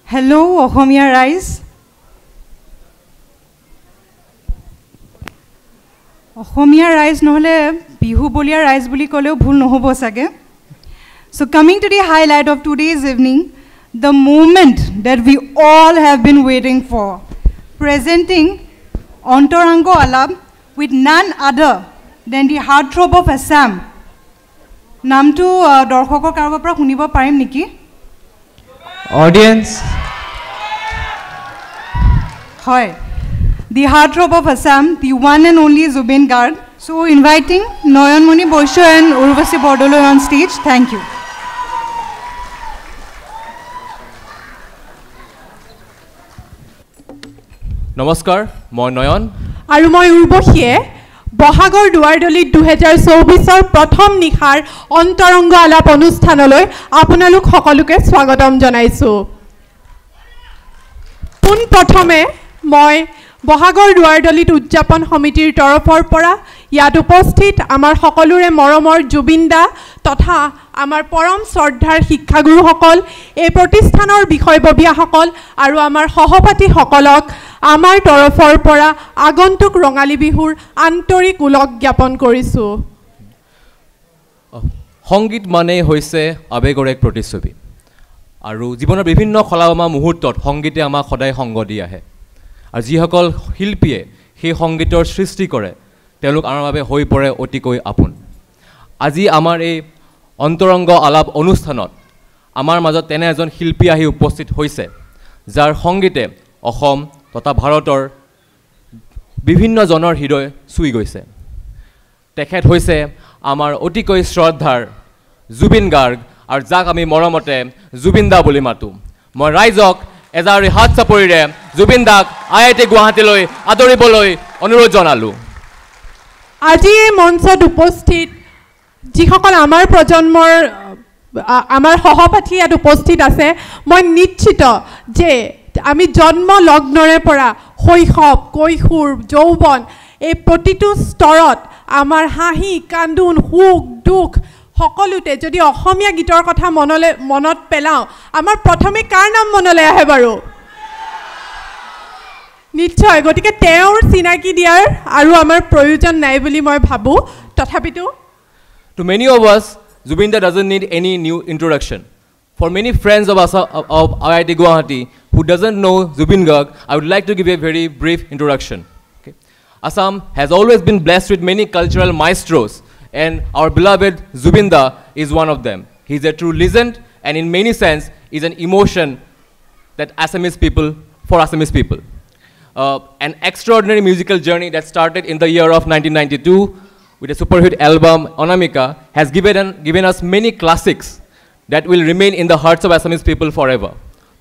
Hello, Ohomia Rise. Ohomia Rise নহলে বিহু বলিয়া rise বুলি কলেও ভুল নহব সাগে. So coming to the highlight of today's evening, the moment that we all have been waiting for, presenting Antarango Alap with none other than the heartthrob of Assam. Namtu dorkhokor karobor pora hunibo parim niki? Audience. Hi. The heartthrob of Assam, the one and only Zubin Garg. So inviting Noyanmoni Boisho and Urvasi Bordoloi on stage. Thank you. Namaskar, moi Noyan. Aru moi Urvasiye Bahagor Duardoli 2024 প্ৰথম নিখাৰ অন্তৰংগ আলাপ অনুষ্ঠানলৈ আপোনালোক সকলোকে স্বাগতম জনাইছো। পুন প্ৰথমে মই বহাগৰ দুৱাৰদলিত উদযাপন সমিতিৰ তৰফৰ পৰা ইয়াত উপস্থিত আমাৰ সকলোৰে মৰমৰ জুবিনদা তথা আমাৰ পৰম শ্ৰদ্ধাৰ শিক্ষাগুৰুসকল, এই প্ৰতিষ্ঠানৰ বিষয়ববীয়াসকল আৰু আমাৰ সহপাঠীসকলক আমাৰ তৰফৰ পৰা আগন্তুক ৰঙালী বিহুৰ আন্তৰিক ওলগ জ্ঞাপন কৰিছোঁ। সংগীত মানে হৈছে আবেগৰ এক প্ৰতিচ্ছবি আৰু জীৱনৰ বিভিন্ন খলাবমা মুহূৰ্তত সংগীতে আমাক সদায় সংগ দি আহে আৰু যিসকল শিল্পীয়ে সেই সংগীতৰ সৃষ্টি কৰে তেওঁলোক আমাৰ বাবে হৈ পৰে অতিকৈ আপোন। আজি আমাৰ এই অন্তৰংগ আলাপ অনুষ্ঠানত আমাৰ মাজত তেনে এজন শিল্পী আহি উপস্থিত হৈছে যাৰ সংগীতে অসম তথা ভাৰতৰ বিভিন্ন জনৰ হৃদয় চুই গৈছে। তেখেত হৈছে আমাৰ অতিকৈ শ্ৰদ্ধাৰ জুবিন গাৰ্গ আৰু যাক আমি মৰমতে জুবিনদা বুলি মাতোঁ। মই ৰাইজক এজাৰি হাত চাপৰিৰে জুবিন দাক IIT গুৱাহাটীলৈ আদৰিবলৈ অনুৰোধ জনালোঁ। আজি এই মঞ্চত উপস্থিত যিসকল আমাৰ প্ৰজন্মৰ আমাৰ সহপাঠী ইয়াত উপস্থিত আছে, মই নিশ্চিত যে আমি জন্ম লগ্নৰে পৰা শৈশৱ, কৈশোৰ, যৌৱন এই প্ৰতিটো স্তৰত আমাৰ হাঁহি, কান্দোন, সুখ, দুখ সকলোতে যদি অসমীয়া গীতৰ কথা মনত পেলাওঁ, আমাৰ প্ৰথমে কাৰ নাম মনলৈ আহে বাৰু? নিশ্চয়। গতিকে তেওঁৰ চিনাকি দিয়াৰ আৰু আমাৰ প্ৰয়োজন নাই বুলি মই ভাবোঁ। তথাপিতো To many of us, Zubinda doesn't need any new introduction. For many friends of us of IIT Guwahati who doesn't know Zubin Garg, I would like to give a very brief introduction. Okay. Assam has always been blessed with many cultural maestros, and our beloved Zubinda is one of them. He's a true legend, and in many sense, is an emotion that Assamese people, for Assamese people. An extraordinary musical journey that started in the year of 1992 with a super hit album, Anamika, has given us many classics that will remain in the hearts of Assamese people forever.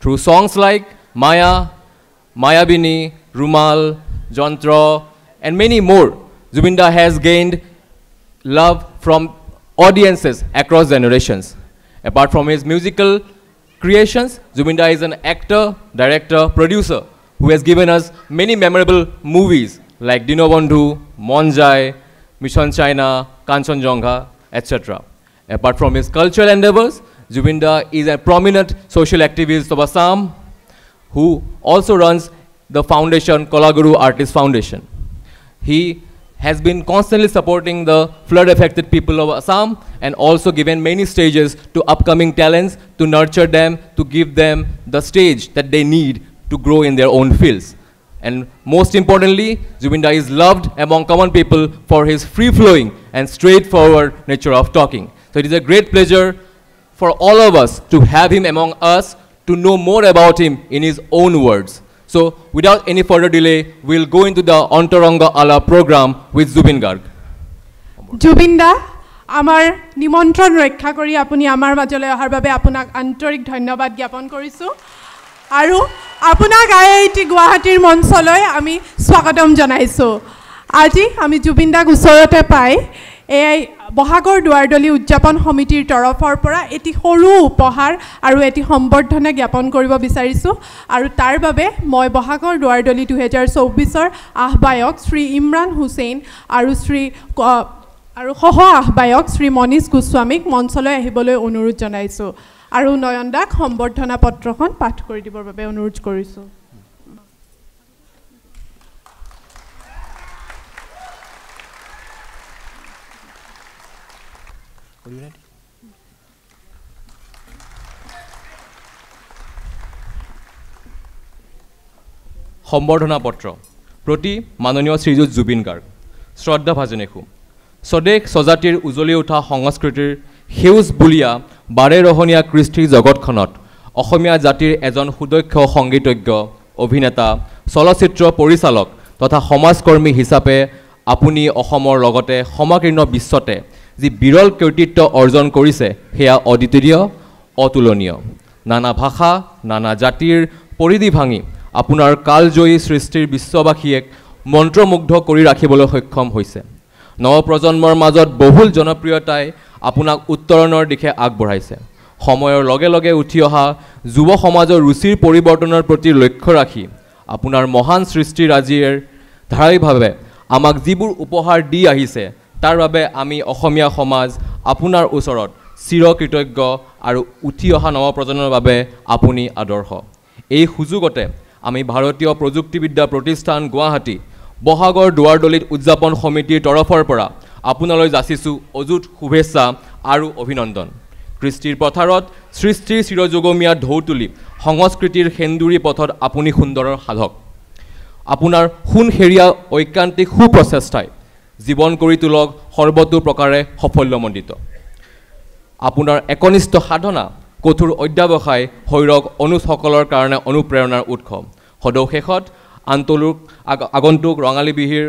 Through songs like Maya, Mayabini, Rumal, Jantra, and many more, Zubinda has gained love from audiences across generations. Apart from his musical creations, Zubinda is an actor, director, producer who has given us many memorable movies like Dinobandhu, Monjai, Mission China, Kanchenjunga, etc. Apart from his cultural endeavors, Zubinda is a prominent social activist of Assam who also runs the foundation, Kolaguru Artist Foundation. He has been constantly supporting the flood-affected people of Assam and also given many stages to upcoming talents to nurture them, to give them the stage that they need to grow in their own fields. And most importantly, Zubinda is loved among common people for his free-flowing and straightforward nature of talking. So it is a great pleasure for all of us to have him among us, to know more about him in his own words. So without any further delay, we'll go into the Antaranga Ala program with Zubin Garg. Zubinda, আমাৰ নিমন্ত্ৰণ ৰক্ষা কৰি আপুনি আমাৰ মাজলৈ অহাৰ বাবে আপোনাক আন্তৰিক ধন্যবাদ জ্ঞাপন কৰিছোঁ আৰু আপোনাক IIT গুৱাহাটীৰ মঞ্চলৈ আমি স্বাগতম জনাইছোঁ। আজি আমি জুবিনদাক ওচৰতে পাই এই বহাগৰ দুৱাৰদলি উদযাপন সমিতিৰ তৰফৰ পৰা এটি সৰু উপহাৰ আৰু এটি সম্বৰ্ধনা জ্ঞাপন কৰিব বিচাৰিছোঁ আৰু তাৰ বাবে মই বহাগৰ দুৱাৰদলি 2024ৰ আহ্বায়ক শ্ৰী ইমৰান হুছেইন আৰু সহ আহ্বায়ক শ্ৰী মনীষ গোস্বামীক মঞ্চলৈ আহিবলৈ অনুৰোধ জনাইছোঁ আৰু নয়ন দাক সম্বৰ্ধনা পত্ৰখন পাঠ কৰি দিবৰ বাবে অনুৰোধ কৰিছোঁ সম্বৰ্ধনা পত্ৰ প্ৰতি মাননীয় শ্ৰীযুত জুবিন গাৰ্গ শ্ৰদ্ধা ভাজনেখু স্বদেশ স্বজাতিৰ উজলি উঠা সংস্কৃতিৰ সেউজ বুলিয়া বাৰেৰহণীয়া কৃষ্টিৰ জগতখনত অসমীয়া জাতিৰ এজন সুদক্ষ সংগীতজ্ঞ অভিনেতা চলচ্চিত্ৰ পৰিচালক তথা সমাজকৰ্মী হিচাপে আপুনি অসমৰ লগতে সমগ্ৰ বিশ্বতে যি বিৰল কৃতিত্ব অৰ্জন কৰিছে সেয়া অদ্বিতীয় অতুলনীয় নানা ভাষা নানা জাতিৰ পৰিধি ভাঙি আপোনাৰ কালজয়ী সৃষ্টিৰ বিশ্ববাসীক মন্ত্ৰমুগ্ধ কৰি ৰাখিবলৈ সক্ষম হৈছে নৱপ্ৰজন্মৰ মাজত বহুল জনপ্ৰিয়তাই আপোনাক উত্তৰণৰ দিশে আগবঢ়াইছে সময়ৰ লগে লগে উঠি অহা যুৱ সমাজৰ ৰুচিৰ পৰিৱৰ্তনৰ প্ৰতি লক্ষ্য ৰাখি আপোনাৰ মহান সৃষ্টিৰাজিৰ ধাৰাবাহিকভাৱে আমাক যিবোৰ উপহাৰ দি আহিছে তাৰ বাবে আমি অসমীয়া সমাজ আপোনাৰ ওচৰত চিৰকৃতজ্ঞ আৰু উঠি অহা নৱপ্ৰজন্মৰ বাবে আপুনি আদৰ্শ এই সুযোগতে আমি ভাৰতীয় প্ৰযুক্তিবিদ্যা প্ৰতিষ্ঠান গুৱাহাটী বহাগৰ দুৱাৰদলিত উদযাপন সমিতিৰ তৰফৰ পৰা আপোনালৈ যাচিছোঁ অযুত শুভেচ্ছা আৰু অভিনন্দন কৃষ্টিৰ পথাৰত সৃষ্টিৰ চিৰযুগমীয়া ঢৌ তুলি সংস্কৃতিৰ সেন্দুৰী পথত আপুনি সুন্দৰৰ সাধক আপোনাৰ সোণহেৰীয়া ঐকান্তিক সুপ্ৰচেষ্টাই জীৱন কৰি তোলক সৰ্বতো প্ৰকাৰে সাফল্যমণ্ডিত আপোনাৰ একনিষ্ঠ সাধনা কঠোৰ অধ্যাৱসায় হৈৰক অনুজসকলৰ কাৰণে অনুপ্ৰেৰণাৰ উৎস সদৌ শেষত আগন্তুক ৰঙালী বিহুৰ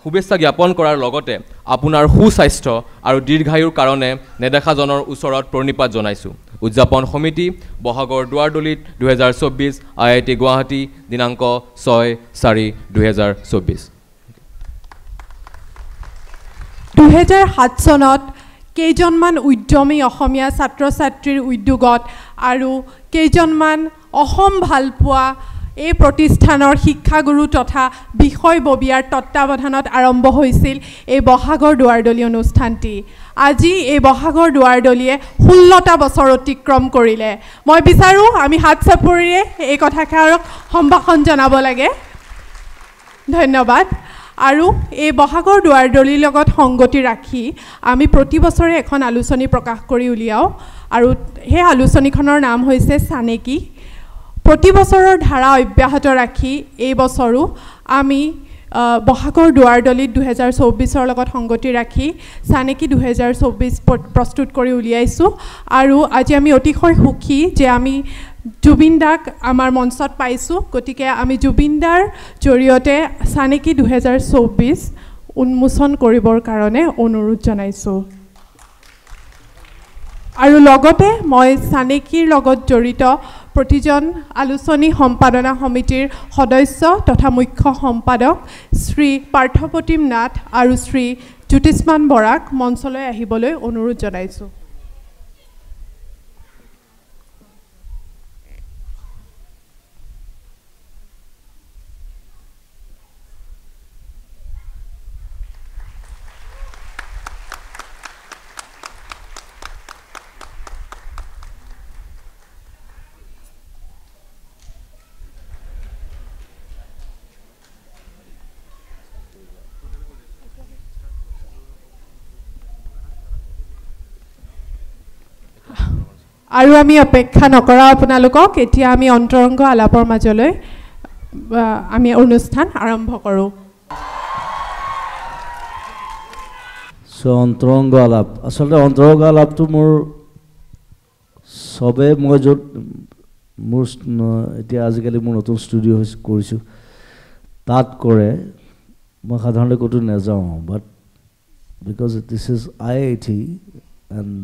শুভেচ্ছা জ্ঞাপন কৰাৰ লগতে আপোনাৰ সুস্বাস্থ্য আৰু দীৰ্ঘায়ুৰ কাৰণে নেদেখাজনৰ ওচৰত প্ৰণিপাত জনাইছোঁ উদযাপন সমিতি বহাগৰ দুৱাৰদলিত 2024 IIT গুৱাহাটী দিনাংক 6/4/2024 2007 চনত কেইজনমান উদ্যমী অসমীয়া ছাত্ৰ ছাত্ৰীৰ উদ্যোগত আৰু কেইজনমান অসম ভালপোৱা এই প্ৰতিষ্ঠানৰ শিক্ষাগুৰু তথা বিষয়ববীয়াৰ তত্ত্বাৱধানত আৰম্ভ হৈছিল এই বহাগৰ দুৱাৰদলি অনুষ্ঠানটি আজি এই বহাগৰ দুৱাৰদলিয়ে 16টা বছৰ অতিক্ৰম কৰিলে মই বিচাৰোঁ আমি হাত চাপৰিৰে এই কথাষাৰক সম্ভাষণ জনাব লাগে ধন্যবাদ আৰু এই বহাগৰ দুৱাৰদলিৰ লগত সংগতি ৰাখি আমি প্ৰতি বছৰে এখন আলোচনী প্ৰকাশ কৰি উলিয়াওঁ আৰু সেই আলোচনীখনৰ নাম হৈছে চানেকি প্ৰতি বছৰৰ ধাৰা অব্যাহত ৰাখি এই বছৰো আমি বহাগৰ দুৱাৰদলিত 2024ৰ লগত সংগতি ৰাখি চানেকি 2024 প্ৰস্তুত কৰি উলিয়াইছোঁ আৰু আজি আমি অতিশয় সুখী যে আমি জুবিন দাক আমাৰ মঞ্চত পাইছোঁ গতিকে আমি জুবিন দাৰ জৰিয়তে চানেকি 2024 উন্মোচন কৰিবৰ কাৰণে অনুৰোধ জনাইছোঁ আৰু লগতে মই চানেকিৰ লগত জড়িত প্ৰতিজন আলোচনী সম্পাদনা সমিতিৰ সদস্য তথা মুখ্য সম্পাদক শ্ৰী পাৰ্থপ্ৰতিম নাথ আৰু শ্ৰী জ্যোতিষ্মান বৰাক মঞ্চলৈ আহিবলৈ অনুৰোধ জনাইছোঁ আৰু আমি অপেক্ষা নকৰা আপোনালোকক এতিয়া আমি অন্তৰংগ আলাপৰ মাজলৈ আমি অনুষ্ঠান আৰম্ভ কৰোঁ অন্তৰংগ আলাপ আচলতে অন্তৰংগ আলাপটো মোৰ সবে মই য'ত মোৰ এতিয়া আজিকালি মোৰ নতুন ষ্টুডিঅ' কৰিছোঁ তাত কৰে মই সাধাৰণতে ক'তো নাযাওঁ but because this is IIT and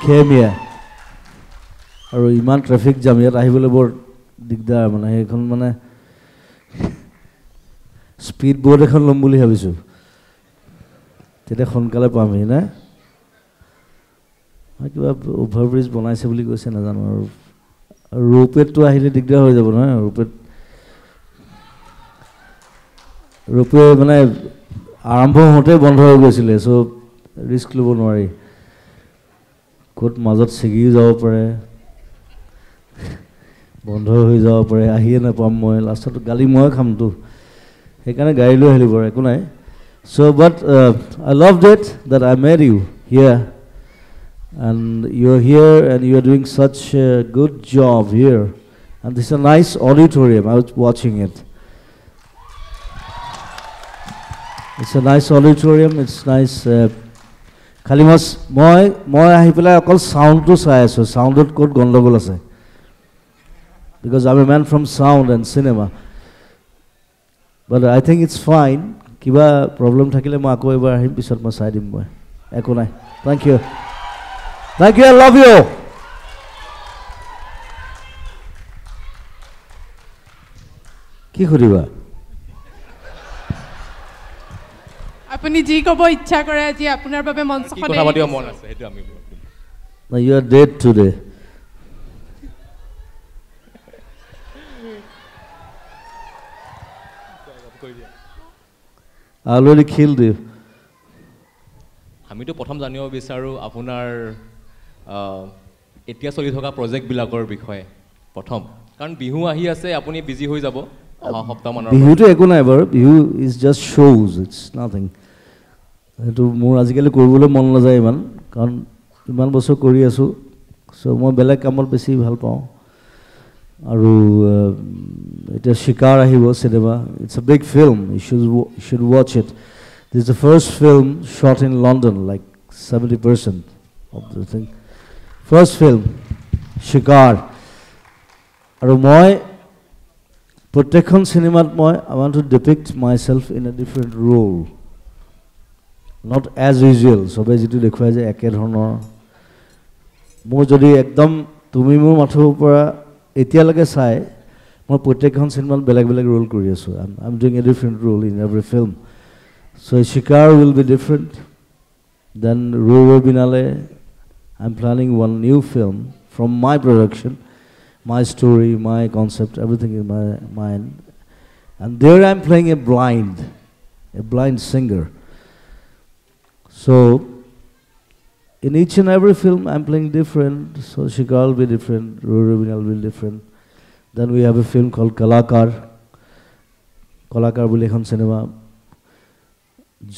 খেমিয়া আৰু ইমান ট্ৰেফিক জাম ইয়াত আহিবলৈ বৰ দিগদাৰ মানে সেইখন মানে স্পীড বোৰ্ড এখন ল'ম বুলি ভাবিছোঁ তেতিয়া সোনকালে পামহি নে কিবা অভাৰব্ৰিজ বনাইছে বুলি কৈছে নাজানো আৰু ৰোপৱেটো আহিলে দিগদাৰ হৈ যাব নহয় ৰোপৱে মানে আৰম্ভ হওঁতে বন্ধ হৈ গৈছিলে চ' ৰিস্ক ল'ব নোৱাৰি ক'ত মাজত ছিগি যাব পাৰে বন্ধ হৈ যাব পাৰে আহিয়ে নাপাম মই লাষ্টত গালি মই খামতো সেইকাৰণে গাড়ী লৈ আহিলোঁ বাৰু একো নাই so but I loved it that I met you here and you're here and you're doing such a good job here and this is a nice auditorium I was watching it it's a nice auditorium it's nice খালি মই আহি পেলাই অকল সাউন্ডটো চাই আছো সাউন্ডত ক'ত গণ্ডগোল আছে because I'm a man from sound and cinema but I think it's fine কিবা প্ৰবলেম থাকিলে মই আকৌ এবাৰ আহিম পিছত মই চাই দিম মই একো নাই thank you I love you কি কৰিবা আপুনি যি ক'ব ইচ্ছা কৰে আজি আপোনাৰ বাবে মঞ্চখন কথা পাতিব মন আছে হেতু আমি now you are dead today I already killed you আমিতো প্ৰথম জানিব বিচাৰো আপোনাৰ এতিয়া চলি থকা প্ৰজেক্ট বিলাকৰ বিষয়ে প্ৰথম কাৰণ বিহু আহি আছে আপুনি বিজি হৈ যাব সপ্তাহমানৰ বিহুটো একো নাই বাৰু Bihu is just shows it's nothing এটো মোৰ আজিকালি কৰিবলৈ মন নাযায় ইমান কাৰণ ইমান বছৰ কৰি আছো সো মই বেলেগ কামত বেছি ভাল পাওঁ আৰু এটা শিকাৰ আহিব cinema it's a big film you should watch it this is the first film shot in London like 70% of the thing first film শিকাৰ আৰু মই প্ৰত্যেকখন সিনেমাত মই I want to depict myself in a different role not as usual সবে যেটো দেখুৱাই যে একে ধৰণৰ মোৰ যদি একদম তুমি মোৰ মাথৰ পৰা এতিয়ালৈকে চাই মই প্ৰত্যেকখন সিনেমাত বেলেগ বেলেগ ৰোল কৰি আছো I'm doing a different role in every film so Shikar will be different then Roro Binale I'm planning one new film from my production my story my concept everything in my mind and there I'm playing a blind singer so in each and every film I'm playing different so Shikar will be different Roro Binal will be different then we have a film called Kalakar boli ekhon cinema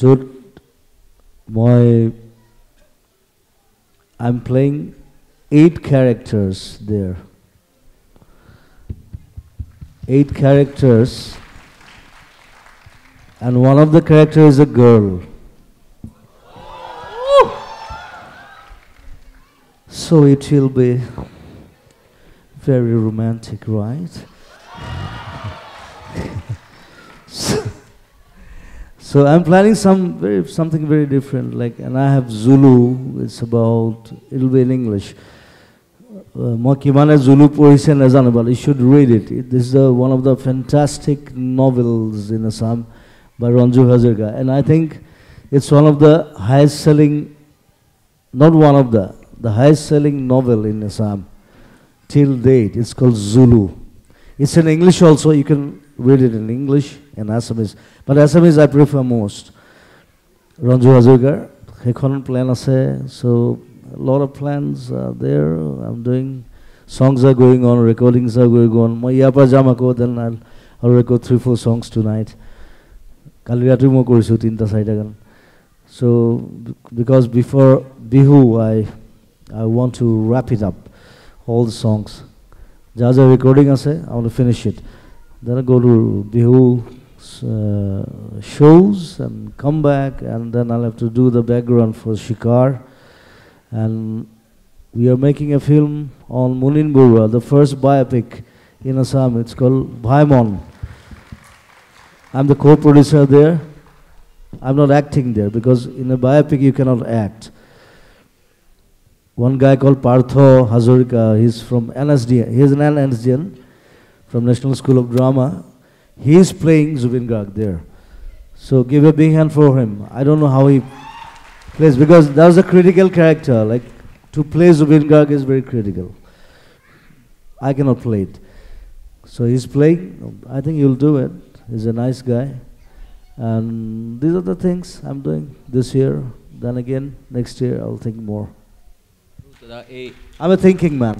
jot I'm playing 8 characters there 8 characters and one of the characters is a girl so it will be very romantic right so I'm planning something very different like and I have Zulu it's about it'll be in English মই কিমানে Zulu পঢ়িছে নাজানো but you should read it this is one of the fantastic novels in Assam by Ranju Hazarika and I think it's one of the highest selling not one of the highest selling novel in Assam till date it's called Zulu it's in English also you can read it in English and Assamese but Assamese I prefer most Ranju Hazarika hekhon plan ase so a lot of plans are there I'm doing songs are going on recordings are going on moi yapar jam ako then I'll record 3-4 songs tonight kali rati mo korisu 3 ta 4 ta gan so because before Bihu I want to wrap it up all the songs jaja recording ase I want to finish it then I go to Bihu shows and come back and then I'll have to do the background for Shikar and we are making a film on Munin Burwa the first biopic in Assam it's called Bhaimon I'm the co-producer there I'm not acting there because in a biopic you cannot act one guy called Partho Hazarika he's from NSDN he's an NSDN from National School of Drama he's playing Zubin Garg there so give a big hand for him I don't know how he plays because that was a critical character like to play Zubin Garg is very critical I cannot play it so he's playing I think he'll do it he's a nice guy and these are the things I'm doing this year then again next year I'll think more I'm a thinking man.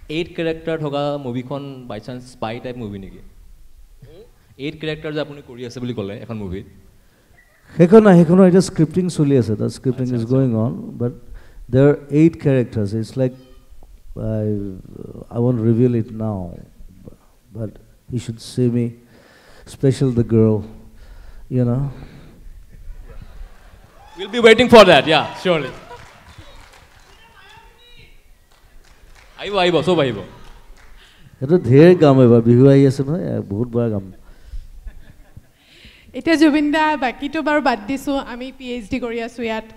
8 character থকা মুভিখন বাই chance spy type movie নেকি 8 character যে আপুনি কৰি আছে বুলি ক'লে এখন মুভিত Hekono it is scripting চলি আছে the scripting is going on but there are 8 characters it's like I won't reveal it now but you should see me special the girl you know we'll be waiting for that yeah surely আইব সব আইব এটা ধেৰ গাম এবাৰ বিহু আহি আছে নহয় বহুত বড় গাম এটা জুবিনদা বাকিটো বাৰু বাদ দিছো আমি পিএইচডি কৰি আছো ইয়াত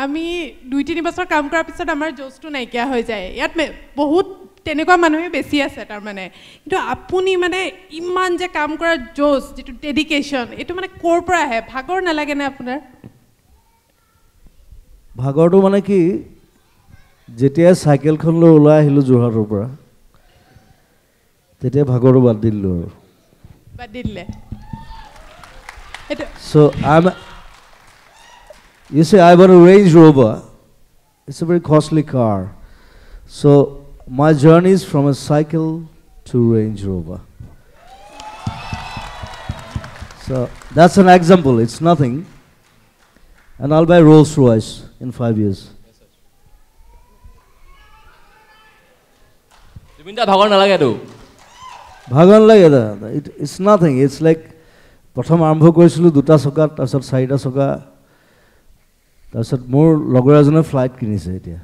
আমি 2-3 বছৰ কাম কৰাৰ পিছত আমাৰ জোজটো নাইকিয়া হৈ যায় ইয়াত বহুত তেনেকুৱা মানুহে বেছি আছে তাৰ মানে কিন্তু আপুনি মানে ইমান যে কাম কৰাৰ জোজ যেটো ডেডিকেশন এটো মানে কোৰ পৰা আহে ভাগৰ নালাগে না আপোনাৰ ভাগৰটো মানে কি যেতিয়া সাইকেলখন লৈ ওলাই আহিলো জোহাৰৰ পৰা তেতিয়া ভাগৰটো বাদ দিলো বাদ দিলে so you say I want a Range Rover it's a very costly car so my journey is from a cycle to Range Rover so that's an example it's nothing and I'll buy Rolls Royce in 5 years জুবিনদা ভাগৰ নালাগে তো ভাগৰ লাগে it's nothing it's like প্ৰথম আৰম্ভ কৰিছিলো দুটা চকা তাৰছত চাৰিটা চকা তাৰছত মোৰ লগৰ এজনে ফ্লাইট কিনিছে এতিয়া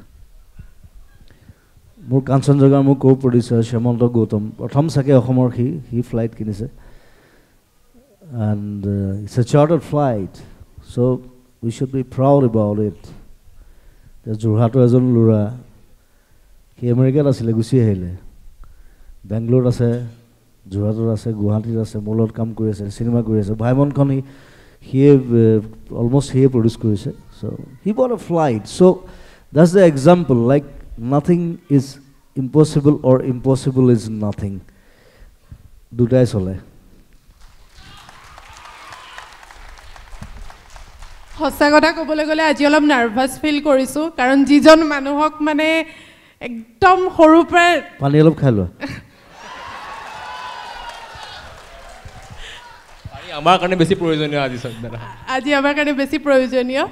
মোৰ কাঞ্চনজঙ্ঘাৰ মোৰ কো প্ৰডিউচাৰ শ্যামন্ত গৌতম প্ৰথম চাকে অসমৰ হি ফ্লাইট কিনিছে and it's a chartered flight so we should be proud about it there's Jorhato এজন লৰা কি আমেৰিকাত আছিল গুছি আহিলে বেংগলোৰ আছে Jorhator আছে গুৱাহাটীত আছে মলত কাম কৰি আছে সিনেমা কৰি আছে ভাইমনখন হি almost he produce কৰিছে so he bought a flight so that's the example like nothing is impossible or impossible is nothing দুটাই চলে হসা কথা ক'বলৈ গ'লে আজি অলপ নাৰ্ভাস ফিল কৰিছো কাৰণ যিজন মানুহক মানে একদম সৰু পৰা পানী অলপ খাই লোৱা আমাৰ কাৰণে বেছি প্ৰয়োজনীয় আজি আমাৰ কাৰণে বেছি প্ৰয়োজনীয়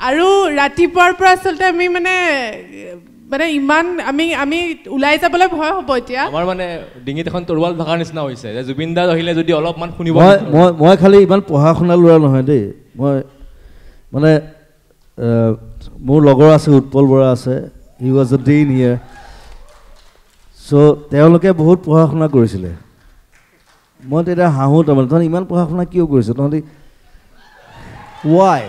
আৰু ৰাতিপুৱাৰ পৰা আচলতে আমি মানে ইমান আমি উলাই যাবলৈ ভয় হ'ব এতিয়া আমাৰ মানে ডিঙিত এখন তৰৱাল ভাঙাৰ নিচিনা হৈছে যে জুবিনদা আহিলে যদি অলপমান শুনিব মই খালি ইমান পঢ়া শুনা লোৱা নহয় দেই মই মানে মোৰ লগৰ আছে উৎপল বৰা আছে হি ৱাজ আ ডিন হিয়াৰ so তেওঁলোকে বহুত পঢ়া শুনা কৰিছিলে মই তেতিয়া হাঁহো তাৰমানে তহঁতি ইমান পঢ়া শুনা কিয় কৰিছ তহঁতি why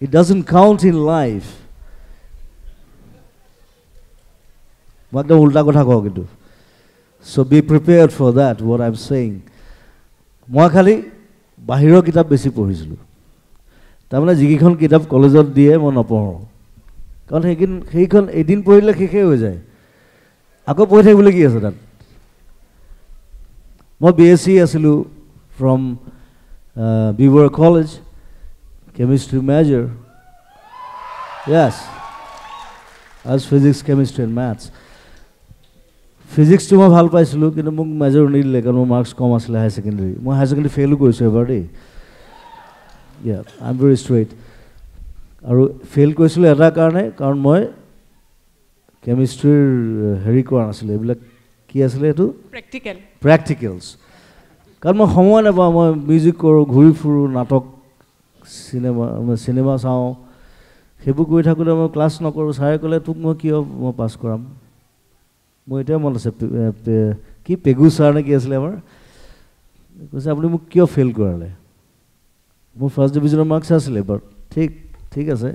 it doesn't count in life মই একদম উল্টা কথা কওঁ কিন্তু so be prepared for that what I'm saying মই খালি বাহিৰৰ কিতাপ বেছি পঢ়িছিলোঁ তাৰমানে যিকেইখন কিতাপ কলেজত দিয়ে মই নপঢ়োঁ কাৰণ সেইখন এদিন পঢ়িলে শেষেই হৈ যায় আকৌ পঢ়ি থাকিবলৈ কি আছে তাত মই BSc আছিলোঁ from Beaver College chemistry major yes I was physics chemistry and maths physics to মই ভাল পাইছিলোঁ কিন্তু মোক মেজৰ নিদিলে কাৰণ মোৰ মাৰ্কছ কম আছিলে হাই সেকেন্ডাৰী মই হাই সেকেন্ডাৰী ফেইলো কৰিছোঁ এবাৰ দেই yeah I'm very straight আৰু ফেইল কৰিছিলোঁ এটা কাৰণে কাৰণ মই কেমিষ্ট্ৰিৰ হেৰি কৰা নাছিলোঁ এইবিলাক কি আছিলে এইটো প্ৰেক্টিকেলছ কাৰণ মই সময় নাপাওঁ মই মিউজিক কৰোঁ ঘূৰি ফুৰোঁ নাটক চিনেমা চাওঁ সেইবোৰ কৰি থাকোঁতে মই ক্লাছ নকৰোঁ ছাৰে ক'লে তোক মই কিয় মই পাছ কৰাম মই এতিয়া মনত আছে কি পেগু ছাৰ নে কি আছিলে আমাৰ কৈছে আপুনি মোক কিয় ফেইল কৰালে মোৰ ফাৰ্ষ্ট ডিভিজনৰ মাৰ্কছ আছিলে বাট ঠিক আছে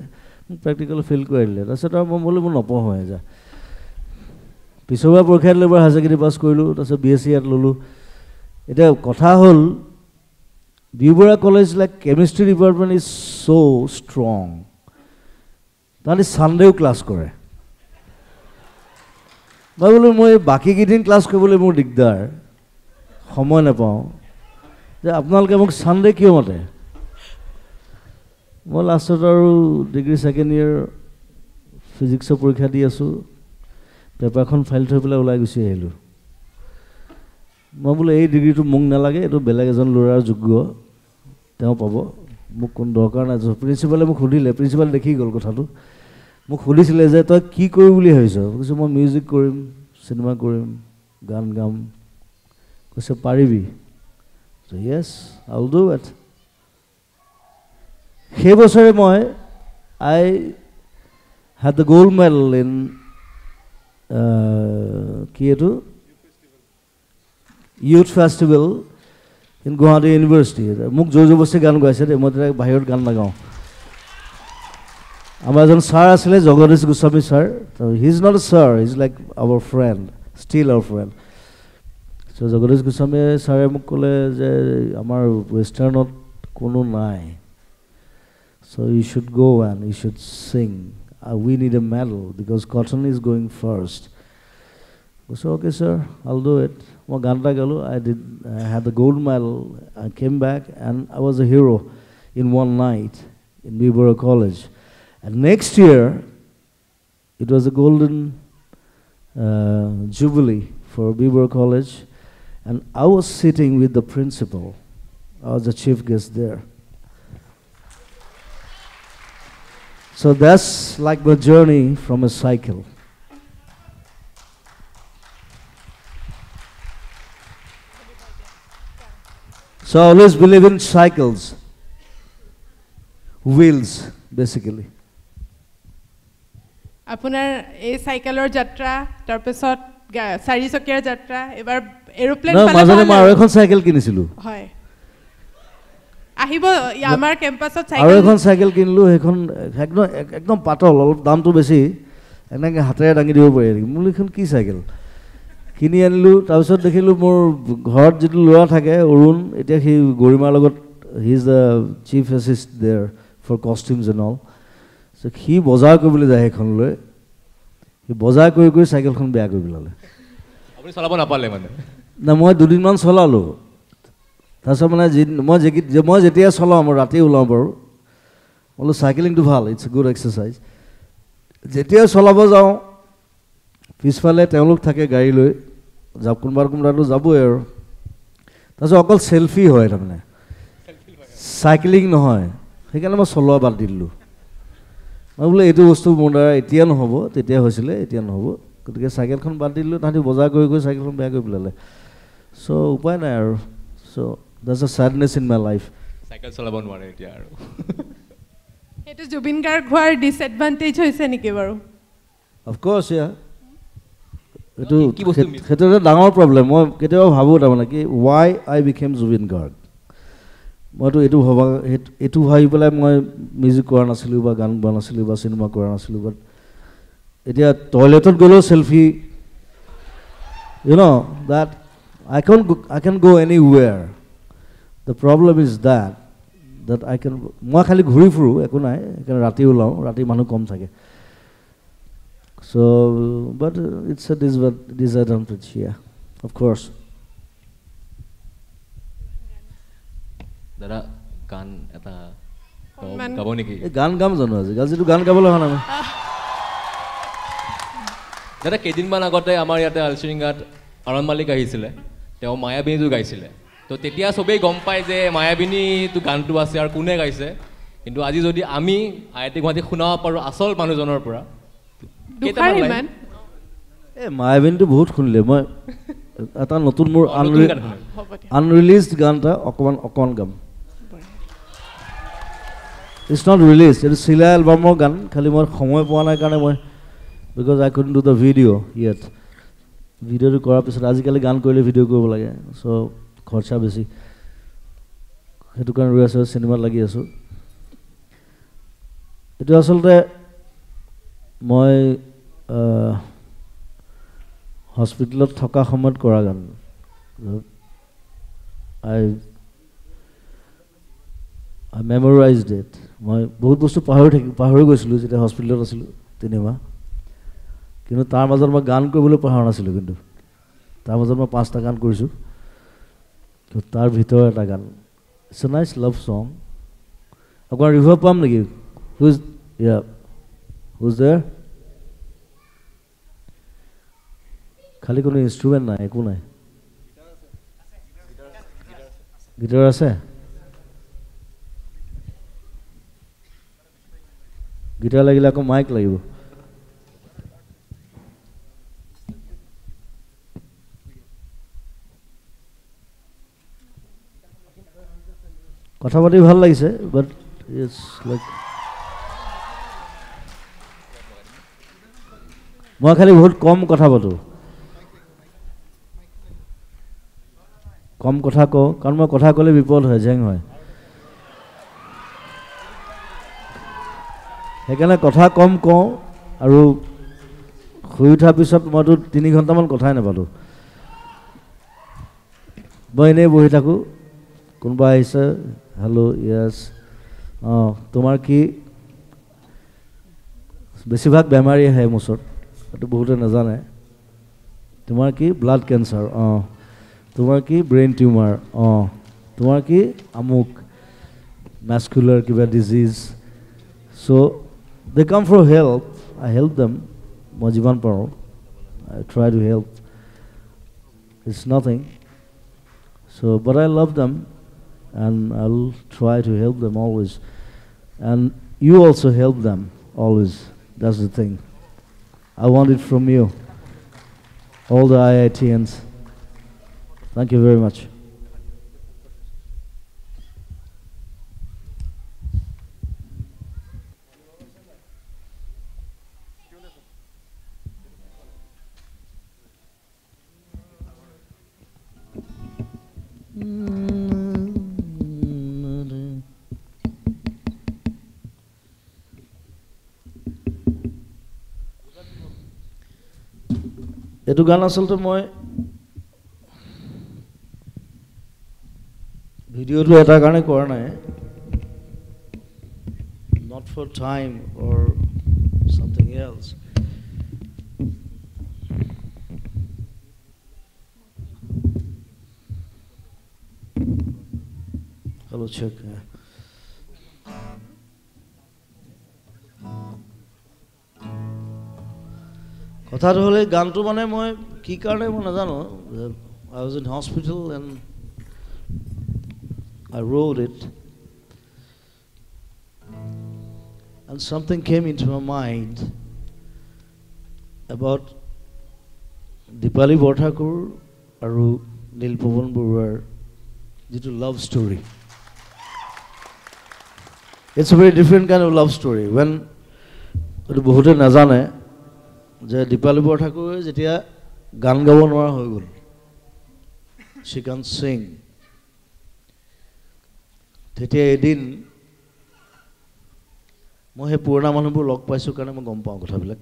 মোক প্ৰেক্টিকেল ফেইল কৰাই দিলে তাৰপিছত আৰু মই বোলো মই নপঢ়োঁ যা পিছৰবাৰ পৰীক্ষা দিলে এবাৰ হায়াৰ ছেকেণ্ডেৰী পাছ কৰিলোঁ তাৰপিছত BSc ইয়াত ল'লোঁ এতিয়া কথা হ'ল বিবৰা college like chemistry department is so' strong তাহাঁতি ছানডেও ক্লাছ কৰে মই বোলো মই বাকীকেইদিন ক্লাছ কৰিবলৈ মোৰ দিগদাৰ সময় নাপাওঁ যে আপোনালোকে মোক ছানডে কিয় মাতে মই লাষ্টত আৰু ডিগ্ৰী ছেকেণ্ড ইয়েৰ ফিজিক্সৰ পৰীক্ষা দি আছোঁ পেপাৰখন ফাইল থৈ পেলাই ওলাই গুচি আহিলোঁ মই বোলে এই ডিগ্ৰীটো মোক নালাগে এইটো বেলেগ এজন ল'ৰাৰ যোগ্য তেওঁ পাব মোক কোনো দৰকাৰ নাই প্ৰিন্সিপালে মোক সুধিলে প্ৰিন্সিপাল দেখি গ'ল কথাটো মোক সুধিছিলে যে তই কি কৰিম বুলি ভাবিছ কৈছোঁ মই মিউজিক কৰিম চিনেমা কৰিম গান গাম কৈছে পাৰিবি য়েছ আই উইল ডু ইট সেই বছৰে মই আই had the gold medal in কি এইটো youth festival in Guwahati University মোক জোৰ জবৰদস্তি গান গাইছে দেই মই তেতিয়া বাহিৰত গান নাগাওঁ আমাৰ এজন ছাৰ আছিলে Jagadish Goswami sir he is not a sir he is like our friend still our friend so' Jagadish Goswami ছাৰে মোক ক'লে যে আমাৰ ৱেষ্টাৰ্ণত কোনো নাই so' you should go' and you should sing we need a medal because Cotton is going first. So okay sir, I'll do it. Moi ganta galo I had the gold medal. I came back and I was a hero in one night in Beeborough College. And next year it was a golden jubilee for Beeborough College and I was sitting with the principal. I was the chief guest there. So that's like my journey from a cycle. So I always believe in cycles, wheels basically. আপোনাৰ এই সাইকেলৰ যাত্ৰা তাৰ পিছত চাৰি চকীয়াৰ যাত্ৰা এবাৰ aeroplane পালে মাজে মই আৰু এখন সাইকেল কিনিছিলো হয় আহিব আমাৰ কেম্পাছত সাইকেল আৰু এখন সাইকেল কিনলো এখন একদম পাতল অলপ দামটো বেছি এনেকে হাতেৰে দাঙি দিব পাৰি মোৰ এখন কি সাইকেল কিনি আনিলো তাৰ পিছত দেখিলো মোৰ ঘৰত যেটো ল'ৰা থাকে অৰুণ এতিয়া সি গৰিমাৰ লগত he is the chief assist there for costumes and all so সি বজাৰ কৰিবলৈ যায় এখন লৈ সি বজাৰ কৰি কৰি সাইকেলখন বেয়া কৰি পেলালে আপুনি চলাব নাপালে মানে না মই দুদিনমান চলালো তাৰপিছত মানে মই যেতিয়া চলাওঁ মই ৰাতি ওলাওঁ বাৰু বোলো চাইকেলিংটো ভাল ইটছ এ গুড এক্সাৰচাইজ যেতিয়া চলাব যাওঁ পিছফালে তেওঁলোক থাকে গাড়ী লৈ কোনোবাটো যাবই আৰু তাৰপিছত অকল চেলফি হয় তাৰমানে চাইকেলিং নহয় সেইকাৰণে মই চলোৱা বাদ দিলোঁ মই বোলে এইটো বস্তু মোৰ দ্বাৰা এতিয়া নহ'ব তেতিয়া হৈছিলে এতিয়া নহ'ব গতিকে চাইকেলখন বাদ দিলোঁ তাহাঁতি বজাৰ কৰি কৰি চাইকেলখন বেয়া কৰি পেলালে চ' উপায় নাই আৰু চ' that's a sadness in my life cycle চলাব নোৱাৰে এতিয়া আৰু এটো জুবিন গাৰ্গ হোৱাৰ ডিসএডভান্টেজ হৈছে নেকি বাৰু of course yeah এটো সেইটো এটা ডাঙৰ প্ৰবলেম মই কেতিয়াবা ভাবো তাৰমানে কি why I became Zubeen Garg মইতো এইটো ভাবি পেলাই মই মিউজিক কৰা নাছিলোঁ বা গান গোৱা নাছিলোঁ বা চিনেমা কৰা নাছিলোঁ বাট এতিয়া টয়লেটত গ'লেও selfie you know that I can go anywhere. The problem is that I can মই খালি ঘূৰি ফুৰো একো নাই কাৰণ ৰাতি ওলাও ৰাতি মানুহ কম থাকে so but it's a disadvantage yeah of course দাদা গান এটা গাব নেকি গান গাম জানো আজি গাজিটো গান গাবলৈ হোৱা নাই দাদা কেইদিনমান আগতে আমাৰ ইয়াতে আলচিৰিঙাত আৰণ মালিক আহিছিলে তেওঁ মায়াবিনীটো গাইছিলে তো তেতিয়া সবেই গম পায় যে মায়াবিনীটো গানটো আছে আৰু কোনে গাইছে কিন্তু আজি যদি আমি আইআইটি গুৱাহাটী শুনাব পাৰোঁ আচল মানুহজনৰ পৰা মায়াবিনীটো বহুত শুনিলে মই এটা নতুন মোৰ আনৰিলিজড গান এটা অকণমান গাম ইটছ নট ৰিলিজ এইটো চিলা এলবামৰ গান খালি মই সময় পোৱা নাই কাৰণে মই because I couldn't do the video' yet ভিডিঅ'টো কৰাৰ পিছত আজিকালি গান কৰিলে ভিডিঅ' কৰিব লাগে চ' খৰচা বেছি সেইটো কাৰণে ৰৈ আছোঁ চিনেমাত লাগি আছোঁ এইটো আচলতে মই হস্পিটেলত থকা সময়ত কৰা গান I memorized it মই বহুত বস্তু পাহৰি গৈছিলোঁ যেতিয়া হস্পিটেলত আছিলোঁ তিনিমাহ কিন্তু তাৰ মাজত মই গান কৰিবলৈ পাহৰা নাছিলোঁ কিন্তু তাৰ মাজত মই 5টা গান কৰিছোঁ তাৰ ভিতৰত এটা গান it's a nice love song অকণমান ৰিভাৰ্ব পাম নেকি? Who's there? খালি কোনো ইনষ্ট্ৰুমেণ্ট নাই, একো নাই। গিটাৰ আছে? গিটাৰ লাগিলে আকৌ মাইক লাগিব। কথা পাতি ভাল লাগিছে, বাট ইটছ লাইক মই খালি বহুত কম কথা পাতোঁ, কম কথা কওঁ, কাৰণ মই কথা ক'লে বিপদ হয়, জেং হয়। সেইকাৰণে কথা কম কওঁ, আৰু শুই উঠাৰ পিছত মইতো 3 ঘণ্টামান কথাই নাপালোঁ। মই এনেই বহি থাকোঁ, কোনোবা আহিছে, হেল্ল' য়েছ, অঁ তোমাৰ কি? বেছিভাগ বেমাৰী আহে মোৰ ওচৰত, এইটো বহুতে নাজানে। তোমাৰ কি? Blood cancer. অঁ তোমাৰ কি? Brain tumour. অঁ তোমাৰ কি? আমুক মাস্কুলাৰ কিবা disease. So' they came for help, I help them. মই যিমান পাৰোঁ, I try to help. It's nothing. So' but I love them and I'll try to help them always. And you also help them always. That's the thing. I want it from you, all the IITians. Thank you very much. এইটো গান আচলতে মই ভিডিঅ'টো এটাৰ কাৰণে কৰা নাই, not for time or something else. Hello, check. কথাটো হ'লে গানটো মানে মই কি কাৰণে মই নাজানো। I was in hospital and I wrote it, and something came into my mind about Dipali Borthakur আৰু নীলপৱন বৰুৱাৰ যিটো love story. It's a very different kind of love story. When বহুতে নাজানে যে দীপালী বৰঠাকুৰে যেতিয়া গান গাব নোৱাৰা হৈ গ'ল, she can sing, তেতিয়া এদিন মই সেই পুৰণা মানুহবোৰ লগ পাইছোঁ কাৰণে মই গম পাওঁ কথাবিলাক।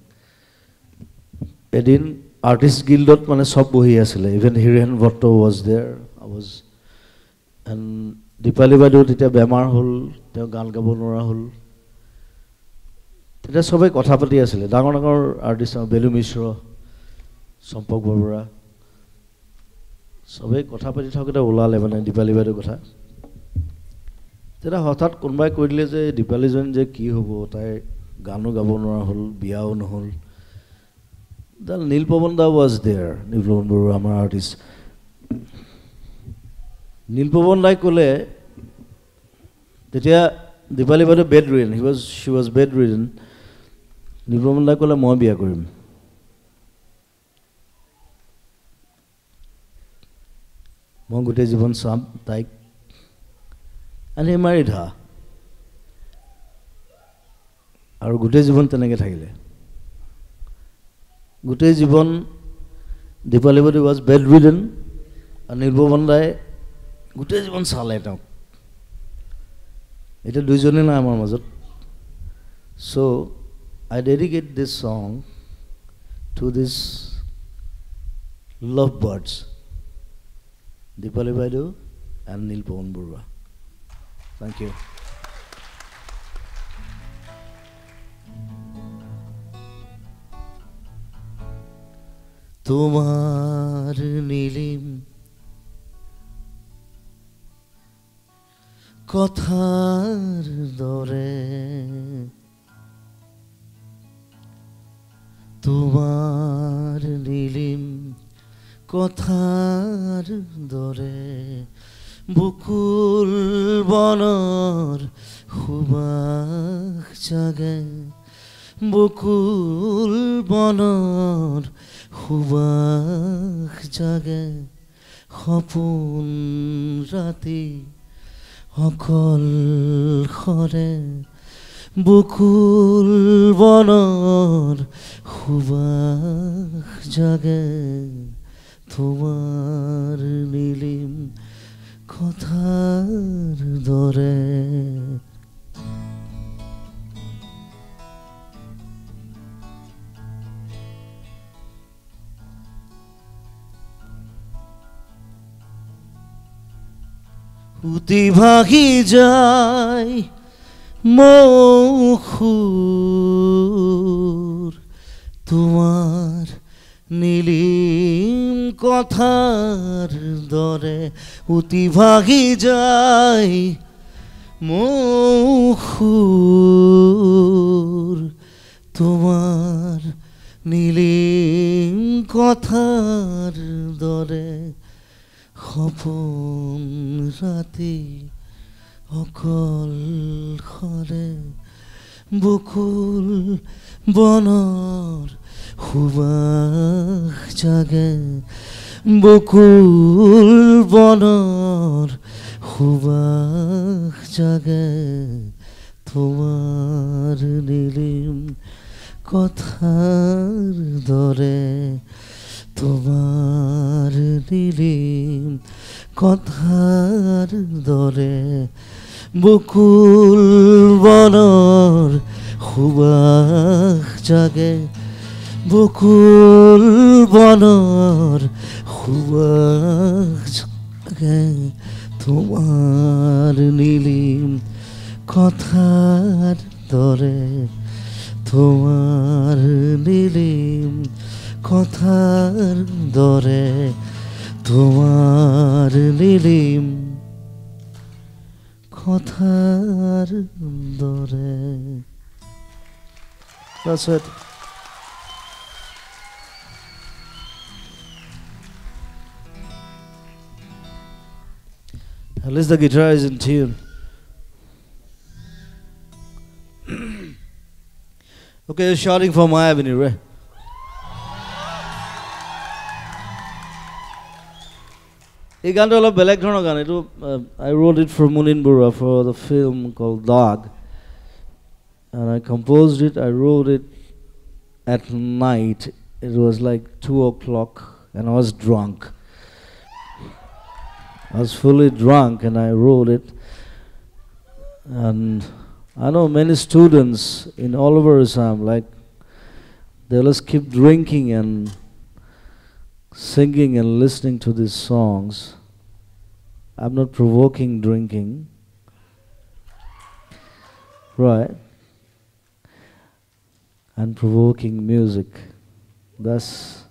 এদিন আৰ্টিষ্ট গিল্ডত মানে চব বহি আছিলে, even Hiren Bhatta was there, I was, and Dipali বাইদেউ তেতিয়া বেমাৰ হ'ল, তেওঁ গান গাব নোৱাৰা হ'ল। তেতিয়া চবেই কথা পাতি আছিলে, ডাঙৰ ডাঙৰ আৰ্টিষ্ট, বেলু মিশ্ৰ, চম্পক বৰবৰা, চবেই কথা পাতি থাকোঁতে ওলালে মানে দীপালী বাইদেউৰ কথা। তেতিয়া হঠাৎ কোনোবাই কৈ দিলে যে দীপালীজনী যে কি হ'ব, তাই গানো গাব নোৱাৰা হ'ল, বিয়াও নহ'ল। Then Nilpawan da was there, Nilpawan Baruah আমাৰ আৰ্টিষ্ট। নীলপৱন দাই ক'লে, তেতিয়া দীপালী বাইদেউ bedridden, she was bedridden. নীলপৱন দাই ক'লে মই বিয়া কৰিম। মই গোটেই জীৱন চাম তাইক, and he married her. আৰু গোটেই জীৱন তেনেকৈ থাকিলে। গোটেই জীৱন দীপালী বাইদেউ ৱাজ বেড ৰিডেন, আৰু নীলপৱন দাই গোটেই জীৱন চালে তেওঁক। এতিয়া দুইজনে নাই আমাৰ মাজত। চ' I dedicate this song to these lovebirds, Dipali Baidu and Nilpawan Borua. Thank you. তোমার নীলিম কথার দরে তোমার নীলিম কথার দরে বকুল বনৰ সুবাস জাগে বকুল বনৰ সুবাস জাগে সপোন ৰাতি অকল খৰে বকুল বনৰ সুবাস জাগে তোমাৰ নীলিম কথাৰ দৰে উতি ভাগি যায় মৌখুৰ তোমাৰ নীলিম কথাৰ দৰে উতি ভাগি যায় মৌখুৰ তোমাৰ নীলিম কথাৰ দৰে সপোন ৰাতি অকল খৰে বকুল বনৰ সুবাস জাগে বকুল বনৰ সুবাস জাগে তোমাৰ নীলিম কথাৰ দৰে তোমাৰ নীলিম কথাৰ দৰে বকুল বনৰ সুবাস জাগে বকুল বনৰ সুবাস জাগে তোমার নীলিম কথার দরে তোমার নীলিম কথার দরে তোমার নীলিম কথার দরে That's it. At least the guitar is in tune. Okay, you're shouting for my avenue, right? এই গানটো অলপ বেলেগ ধৰণৰ গান এইটো I wrote it for Munin Bura for the film called Dog and I composed it I wrote it at night it was like 2 o'clock and I was drunk I was fully drunk and I wrote it and I know many students in all over Assam like they just keep drinking and singing and listening to these songs. I'm not provoking drinking, right? And provoking music. That's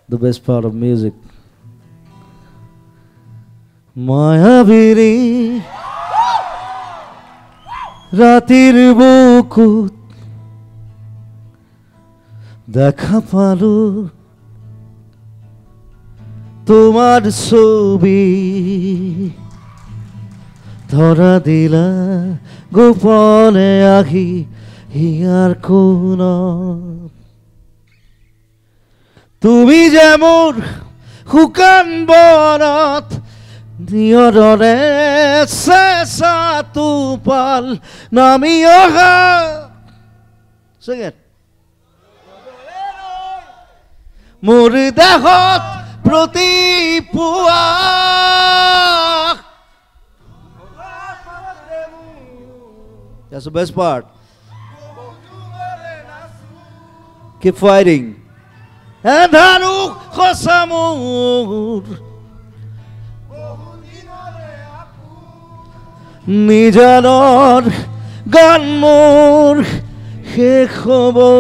the best part of music. Mayaviri ratir bukut dekha palu তোমার ছবি ধরা দিলা গোপনে আহি here কোন তুমি যে মোর শুকান বনত নিয়ৰে চেঁচা টোপাল নামি অহা Sing it. মোৰ দেহত প্রতি পুয়া That's the best part. Keep fighting. And Hanu Khosamur Nijanor Ganmur Shekhobo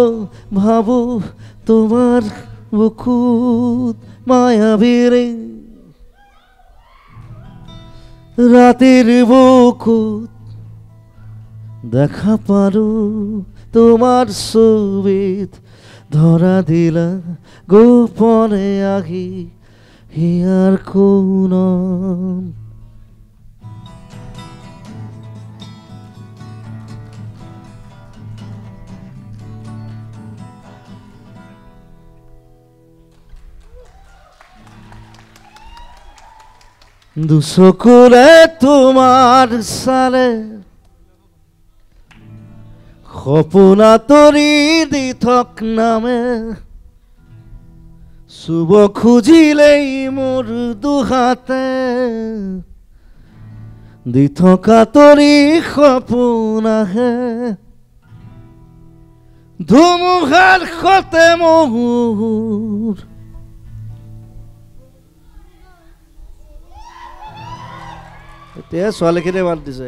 Bhabu Tomar Bukut মায়াবীরে রাতের বুকুত দেখা পারো তোমার ছবিত ধরা দিলা গোপনে আহি হিয়ার কোণত দুচকুৰে তোমাৰ চালে সপোনা তৰি দি থক নামে চুব খুজিলেই মোৰ দুহাতে দি থকা তৰি সপোন আহে ধুমুহাৰ সতে মোৰ এতিয়া ছোৱালীখিনিয়ে মাত দিছে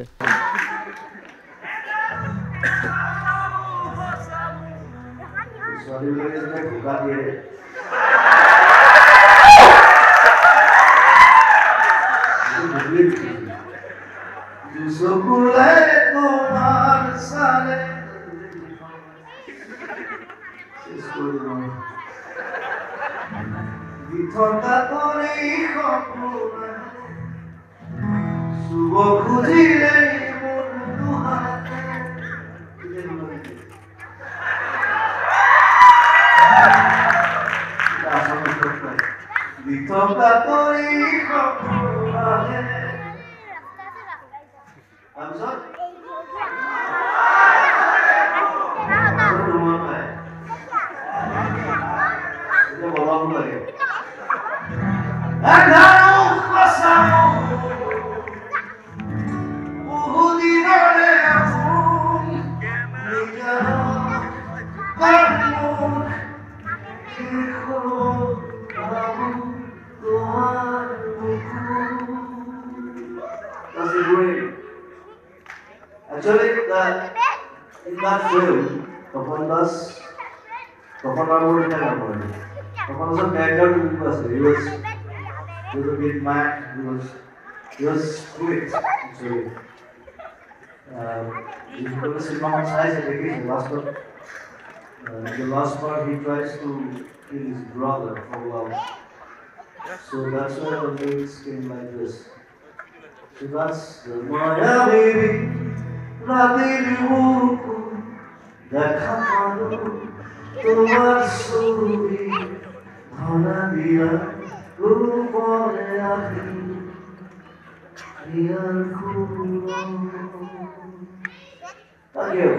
Actually, in that film, Tapan Das, Tapan Ramu didn't have one. Tapan was a mentor to us. He was a big man. He was sweet. Actually, he was in Mount Size and the last part he tries to kill his brother for love. So that's why the lyrics came like this. So that's the Maya baby. রাতের বুকু দেখা পারো তোমার ছবি ধরা দিয়া গোপনে আহি হিয়ার কোণত Thank you.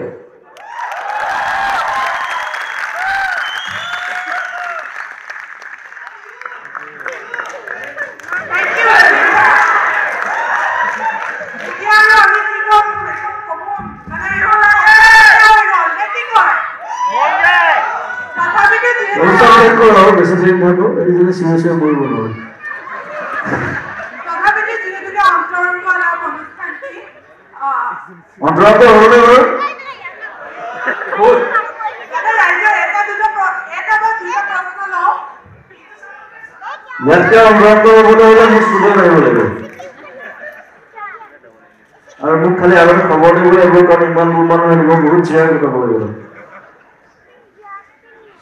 আৰু মোক খালি আগতে খবৰ দিব লাগিব কাৰণ ইমানবোৰ মানুহ আহিব বহুত শ্বেয়াৰ কৰিব লাগিব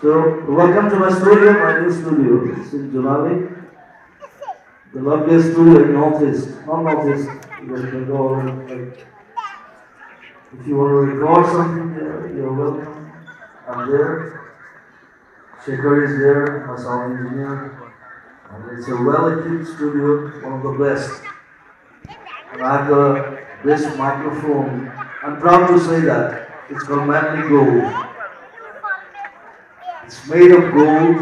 So, welcome to my studio, my new studio. It's in Junali. The loveliest studio in Northeast. Not Northeast, but Bengal. If you want to record something there, you're welcome. I'm there. Shekhar is there, my sound engineer. And it's a well-equipped studio, one of the best. And I have the best microphone. I'm proud to say that. It's called Manly Gold. It's made of gold.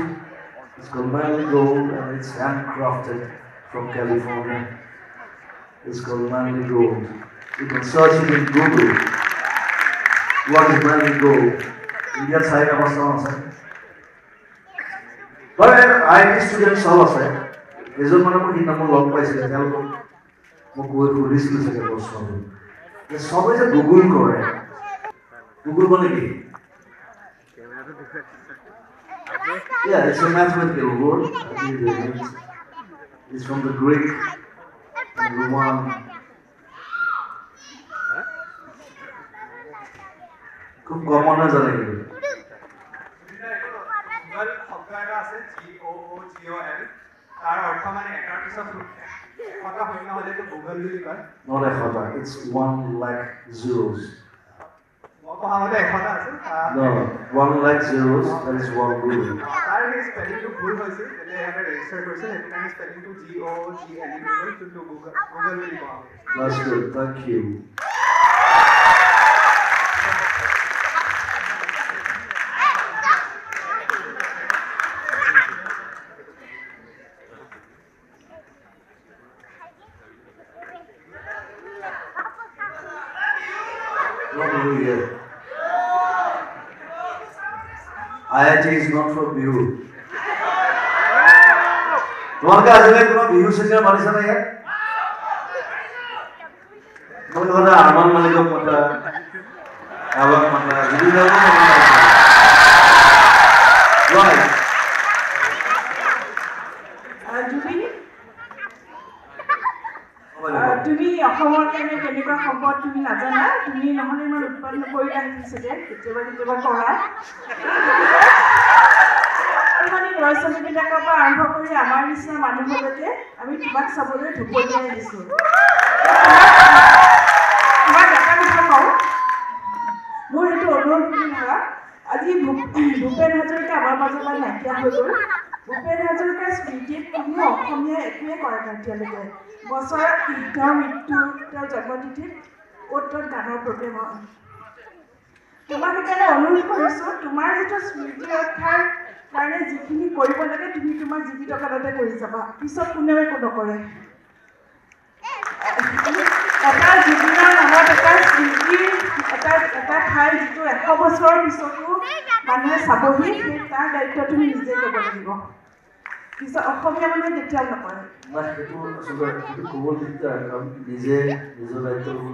It's called Manly Gold and it's handcrafted from California. It's called Manly Gold. You can search it in Google. What is Manly Gold? You get side of us on. But I am students all of it. There's a man who is not long by saying, Google risk is a question. The song is a Google correct. Google money. Yeah, it's a mathematical word. It's from the Greek and Roman খুব কম মানুহে জানে কিন্তু Google শব্দ এটা আছে GOOGOL তাৰ অৰ্থ মানে এটাৰ পিছত এশটা শূন্য হ'লেতো গুগল বুলি কয় not এশটা it's 1 lakh zeros মই পঢ়াওঁতে এশটা আছিল no 1 lakh zeros that is one Google তাৰ এই স্পেলিংটো ভুল হৈছিল তেতিয়া ইয়াতে ৰেজিষ্টাৰ কৰিছিল সেইটো কাৰণে স্পেলিংটো GOGL কিন্তু গুগল বুলি কোৱা হয় that's good thank you Not Bihu here. IIT is not for Bihu. তোমালোকে আজিলৈ কোনো বিহু চিনিয়ৰ মানিছা নে ইয়াত? মই ঘৰতে আৰমান মালিকক মতা, কাবাক মতা, জুবিনদাকো মতা। Right. তুমি অসমৰ কাৰণে কেনেকুৱা সম্পদ তুমি নাজানা তুমি নহ'লে ইমান উৎপন্ন কৰি ৰাখিছে যে কেতিয়াবা কেতিয়াবা কৰা মানে ল'ৰা ছোৱালীবিলাকৰ পৰা আৰম্ভ কৰি আমাৰ নিচিনা মানুহলৈকে আমি তোমাক চাবলৈ ঢুপলিয়াই দিছোঁ তোমাক এটা কথা কওঁ মোৰ সেইটো অনুৰোধ বুলি ধৰা আজি ভূপেন হাজৰিকা আমাৰ মাজৰ পৰা নাইকিয়া হৈ গ'ল ভূপেন হাজৰিকাৰ স্মৃতিত কোনো অসমীয়াই একোৱে কৰা নাই এতিয়ালৈকে বছৰ তেওঁৰ মৃত্যু তেওঁৰ জন্মতিথিত ক'ত গানৰ প্ৰগ্ৰেম হয় তোমাক সেইকাৰণে অনুৰোধ কৰিছোঁ তোমাৰ যিটো স্মৃতি ৰক্ষাৰ কাৰণে যিখিনি কৰিব লাগে তুমি তোমাৰ জীৱিত কালতে কৰি যাবা পিছত কোনেও একো নকৰে এটা জীৱনৰ নামত এটা স্মৃতি এটা ঠাই যিটো 100 বছৰৰ পিছতো মানুহে চাবহি সেই তাৰ দায়িত্ব তুমি নিজে ল'ব লাগিব পিছত অসমীয়া মানুহে কেতিয়াও নকৰে সেইটো আচলতে ক'ব দিগদাৰ কাৰণ নিজে নিজৰ দায়িত্ব ল'ব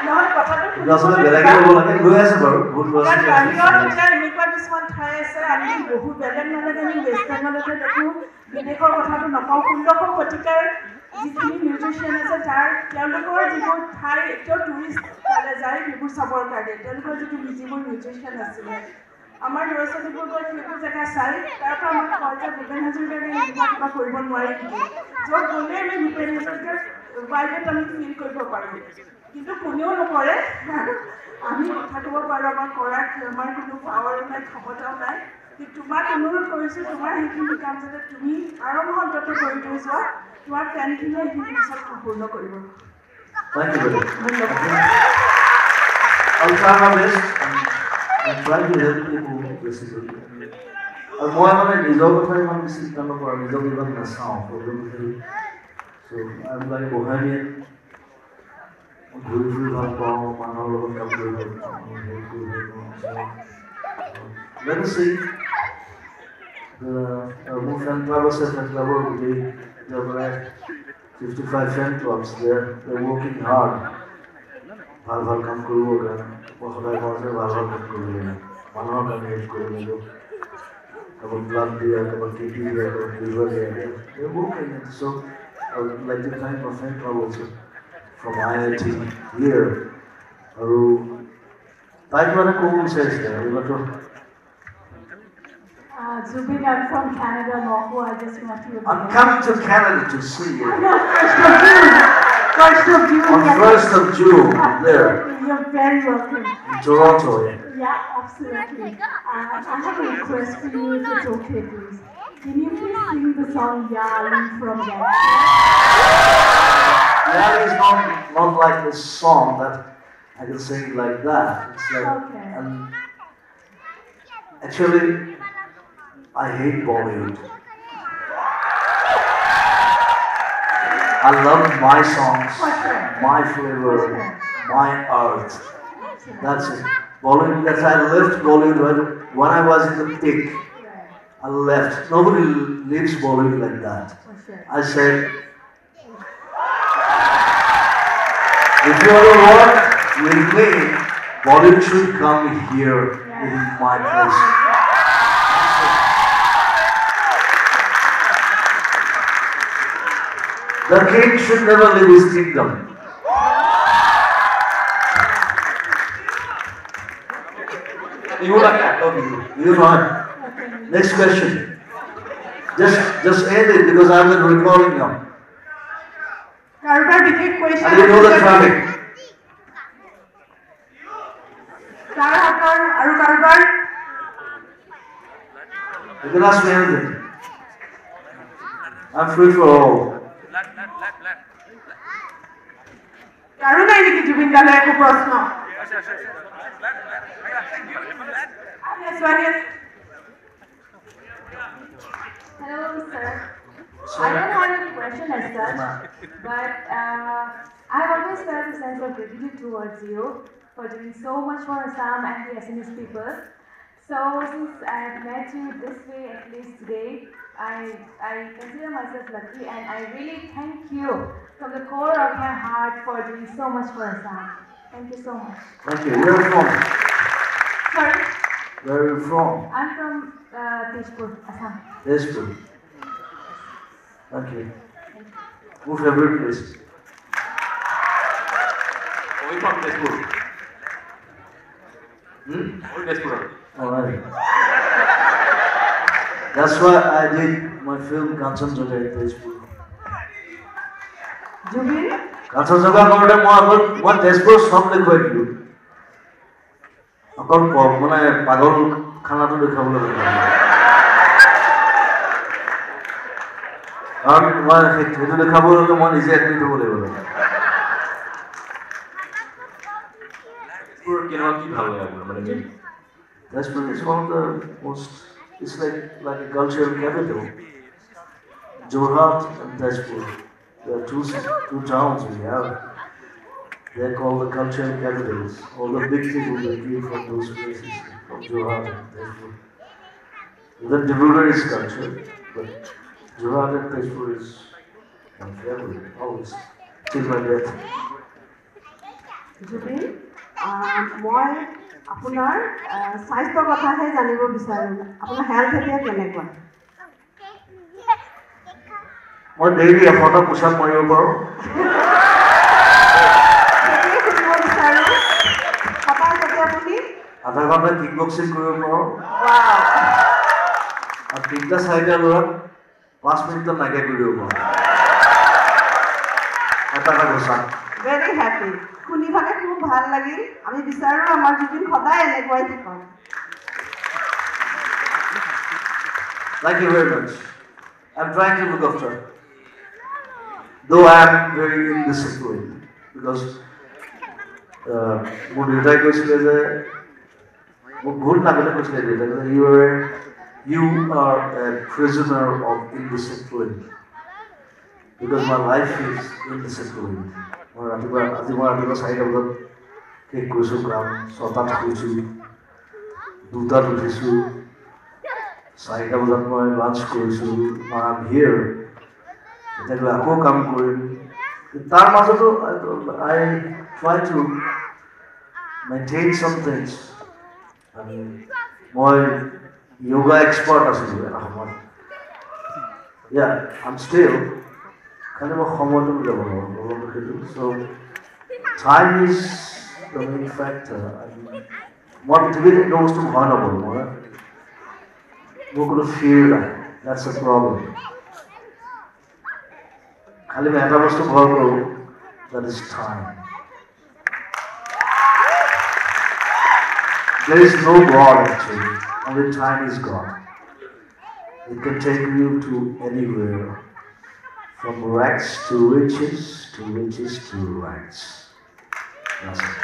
নহয় কথাটো আচলতে বেলেগে ল'ব লাগে গৈ আছে বাৰু বহুত ল'ৰা এনেকুৱা কিছুমান ঠাই আছে আমি বহুত বেলেগ নালাগে আমি ৱেষ্ট বেংগলতে দেখোঁ বিদেশৰ কথাটো নকওঁ 16শ শতিকাৰ যিখিনি মিউজিচিয়ান আছে তেওঁলোকৰ যিবোৰ ঠাই এতিয়াও টুৰিষ্ট তালৈ যায় সেইবোৰ চাবৰ কাৰণে তেওঁলোকৰ যিবোৰ মিউজিচিয়ান আছিলে আমাৰ ল'ৰা ছোৱালীবোৰ গৈ সেইবোৰ জেগা চাই তাৰ পৰা আমাক কয় যে ভূপেন হাজৰিকাৰে এনেকুৱা কিবা কৰিব নোৱাৰি নেকি য'ত গ'লে আমি ভূপেন হাজৰিকাৰ ভাইবত আমি ফিল কৰিব পাৰোঁ কিন্তু কোনেও নকৰে আমি কথা ক'ব পাৰোঁ আমাৰ কৰাৰ আমাৰ কোনো পাৱাৰো নাই ক্ষমতাও নাই কিন্তু তোমাক অনুৰোধ কৰিছোঁ তোমাৰ সেইখিনি কাম যাতে তুমি আৰম্ভ অন্তত কৰি থৈ যোৱা তোমাৰ ফেনখিনিয়ে সেইখিনি পিছত সম্পূৰ্ণ কৰিব and try to help people basically. And more than I deserve to find one missing kind of or deserve even the sound problem. So I'm like Bohemian. Beautiful Hong let us see. The Moon Fan Club is a club there were 55 fan clubs there. They're working hard. ভাল কাম কৰিব কাৰণে সদায় ঘৰতে ভাল কাম কৰিব লাগে মানুহৰ কাৰণে হেল্প কৰিব লাগিব কাৰোবাক ব্লাড দিয়া কাৰোবাক কিডনি দিয়া কাৰোবাক লিভাৰ দিয়া এইবোৰ কাৰণে so I would like to thank my friend also from IIT here আৰু তাইক মানে ক'ব বিচাৰিছিলে এইবাৰতো Zubin, I'm from Canada, Mohu. I just met you. I'm coming to Canada to see you. First of June. On 1st of June, there. You're very welcome. In Toronto, Yeah, absolutely. I have a request for you, if it's okay, please. Can you please sing the song Yali from Yali? Yali is not like this song that I can sing like that. It's like, okay. Actually, I hate Bollywood. I love my songs, my flavor, my art. That's it. Bollywood, that's I left Bollywood when I was in the peak. I left. Nobody leaves Bollywood like that. I said, if you want to work with me, Bollywood should come here in my place. The king should never leave his kingdom. You like that? Okay. You know. Next question. Just end it because I'm recording now. কাৰোবাৰ বিশেষ question And you know the traffic. কাৰ হাতৰ আৰু কাৰোবাৰ You can ask me anything. I'm free for all. কাৰো নাই নেকি জুবিন দালৈ একো প্ৰশ্ন Hello, sir. I don't have any question as such, but I've always felt a sense of gratitude towards you for doing so much for Assam and the Assamese people. So since I've met you this way, at least today, I consider myself lucky, and I really thank you from the core of my heart for doing so much for Assam. Thank you so much. Thank you. Where are you from? Sorry? Where are you from? I'm from Tezpur, Assam. Tezpur. Thank you. Who's favorite place? We from Tezpur. All Tezpur. Alright. That's why I did my film Kanchanjunga in Tezpur. Zubeen Kanchanjunga কৰোঁতে মই তেজপুৰ চব দেখুৱাই দিলোঁ অকল মানে পাগল খানাটো দেখাবলৈ কাৰণ মই সেইটো দেখাবলৈ হ'লে মই নিজে এডমিট হ'ব লাগিব Tezpur is one of the most, it's like a cultural capital. Jorhat and Tezpur. There are two towns we have. They're called the cultural capitals. All the big people that came from those places, from Jorhat and Tezpur. Even Dibrugarh is culture, but Jorhat and Tezpur is my favorite, always, till my death. Zubeen মই আপোনাৰ স্বাস্থ্যৰ কথাহে জানিব বিচাৰোঁ আপোনাৰ health এতিয়া কেনেকুৱা মই ডেইলি 100টা পুশ-আপ মাৰিব পাৰোঁ আধা ঘণ্টা কিক বক্সিং কৰিব পাৰোঁ আৰু 3টা-4টা ল'ৰাক 5 মিনিটত নাইকিয়া কৰি দিব পাৰোঁ এটা কথা ভেৰি হেপী শুনি ভাগে খুব ভাল লাগিল আমি বিচাৰোঁ আমাৰ জুবিন সদায় এনেকুৱাই থাকক Thank you very much. I'm trying to look after. Though I am very indisciplined, because you are a prisoner of indiscipline. Because my life is indisciplined. I lunch I'm here. I try to maintain some things. I mean, my yoga expert yeah, I'm still kind of a so time is the main factor. What to be knows to honorable. We're going to feel that. That's the problem. That is time. There is no God actually. Only time is God. It can take you to anywhere. From rags to riches to riches to rags. That's it.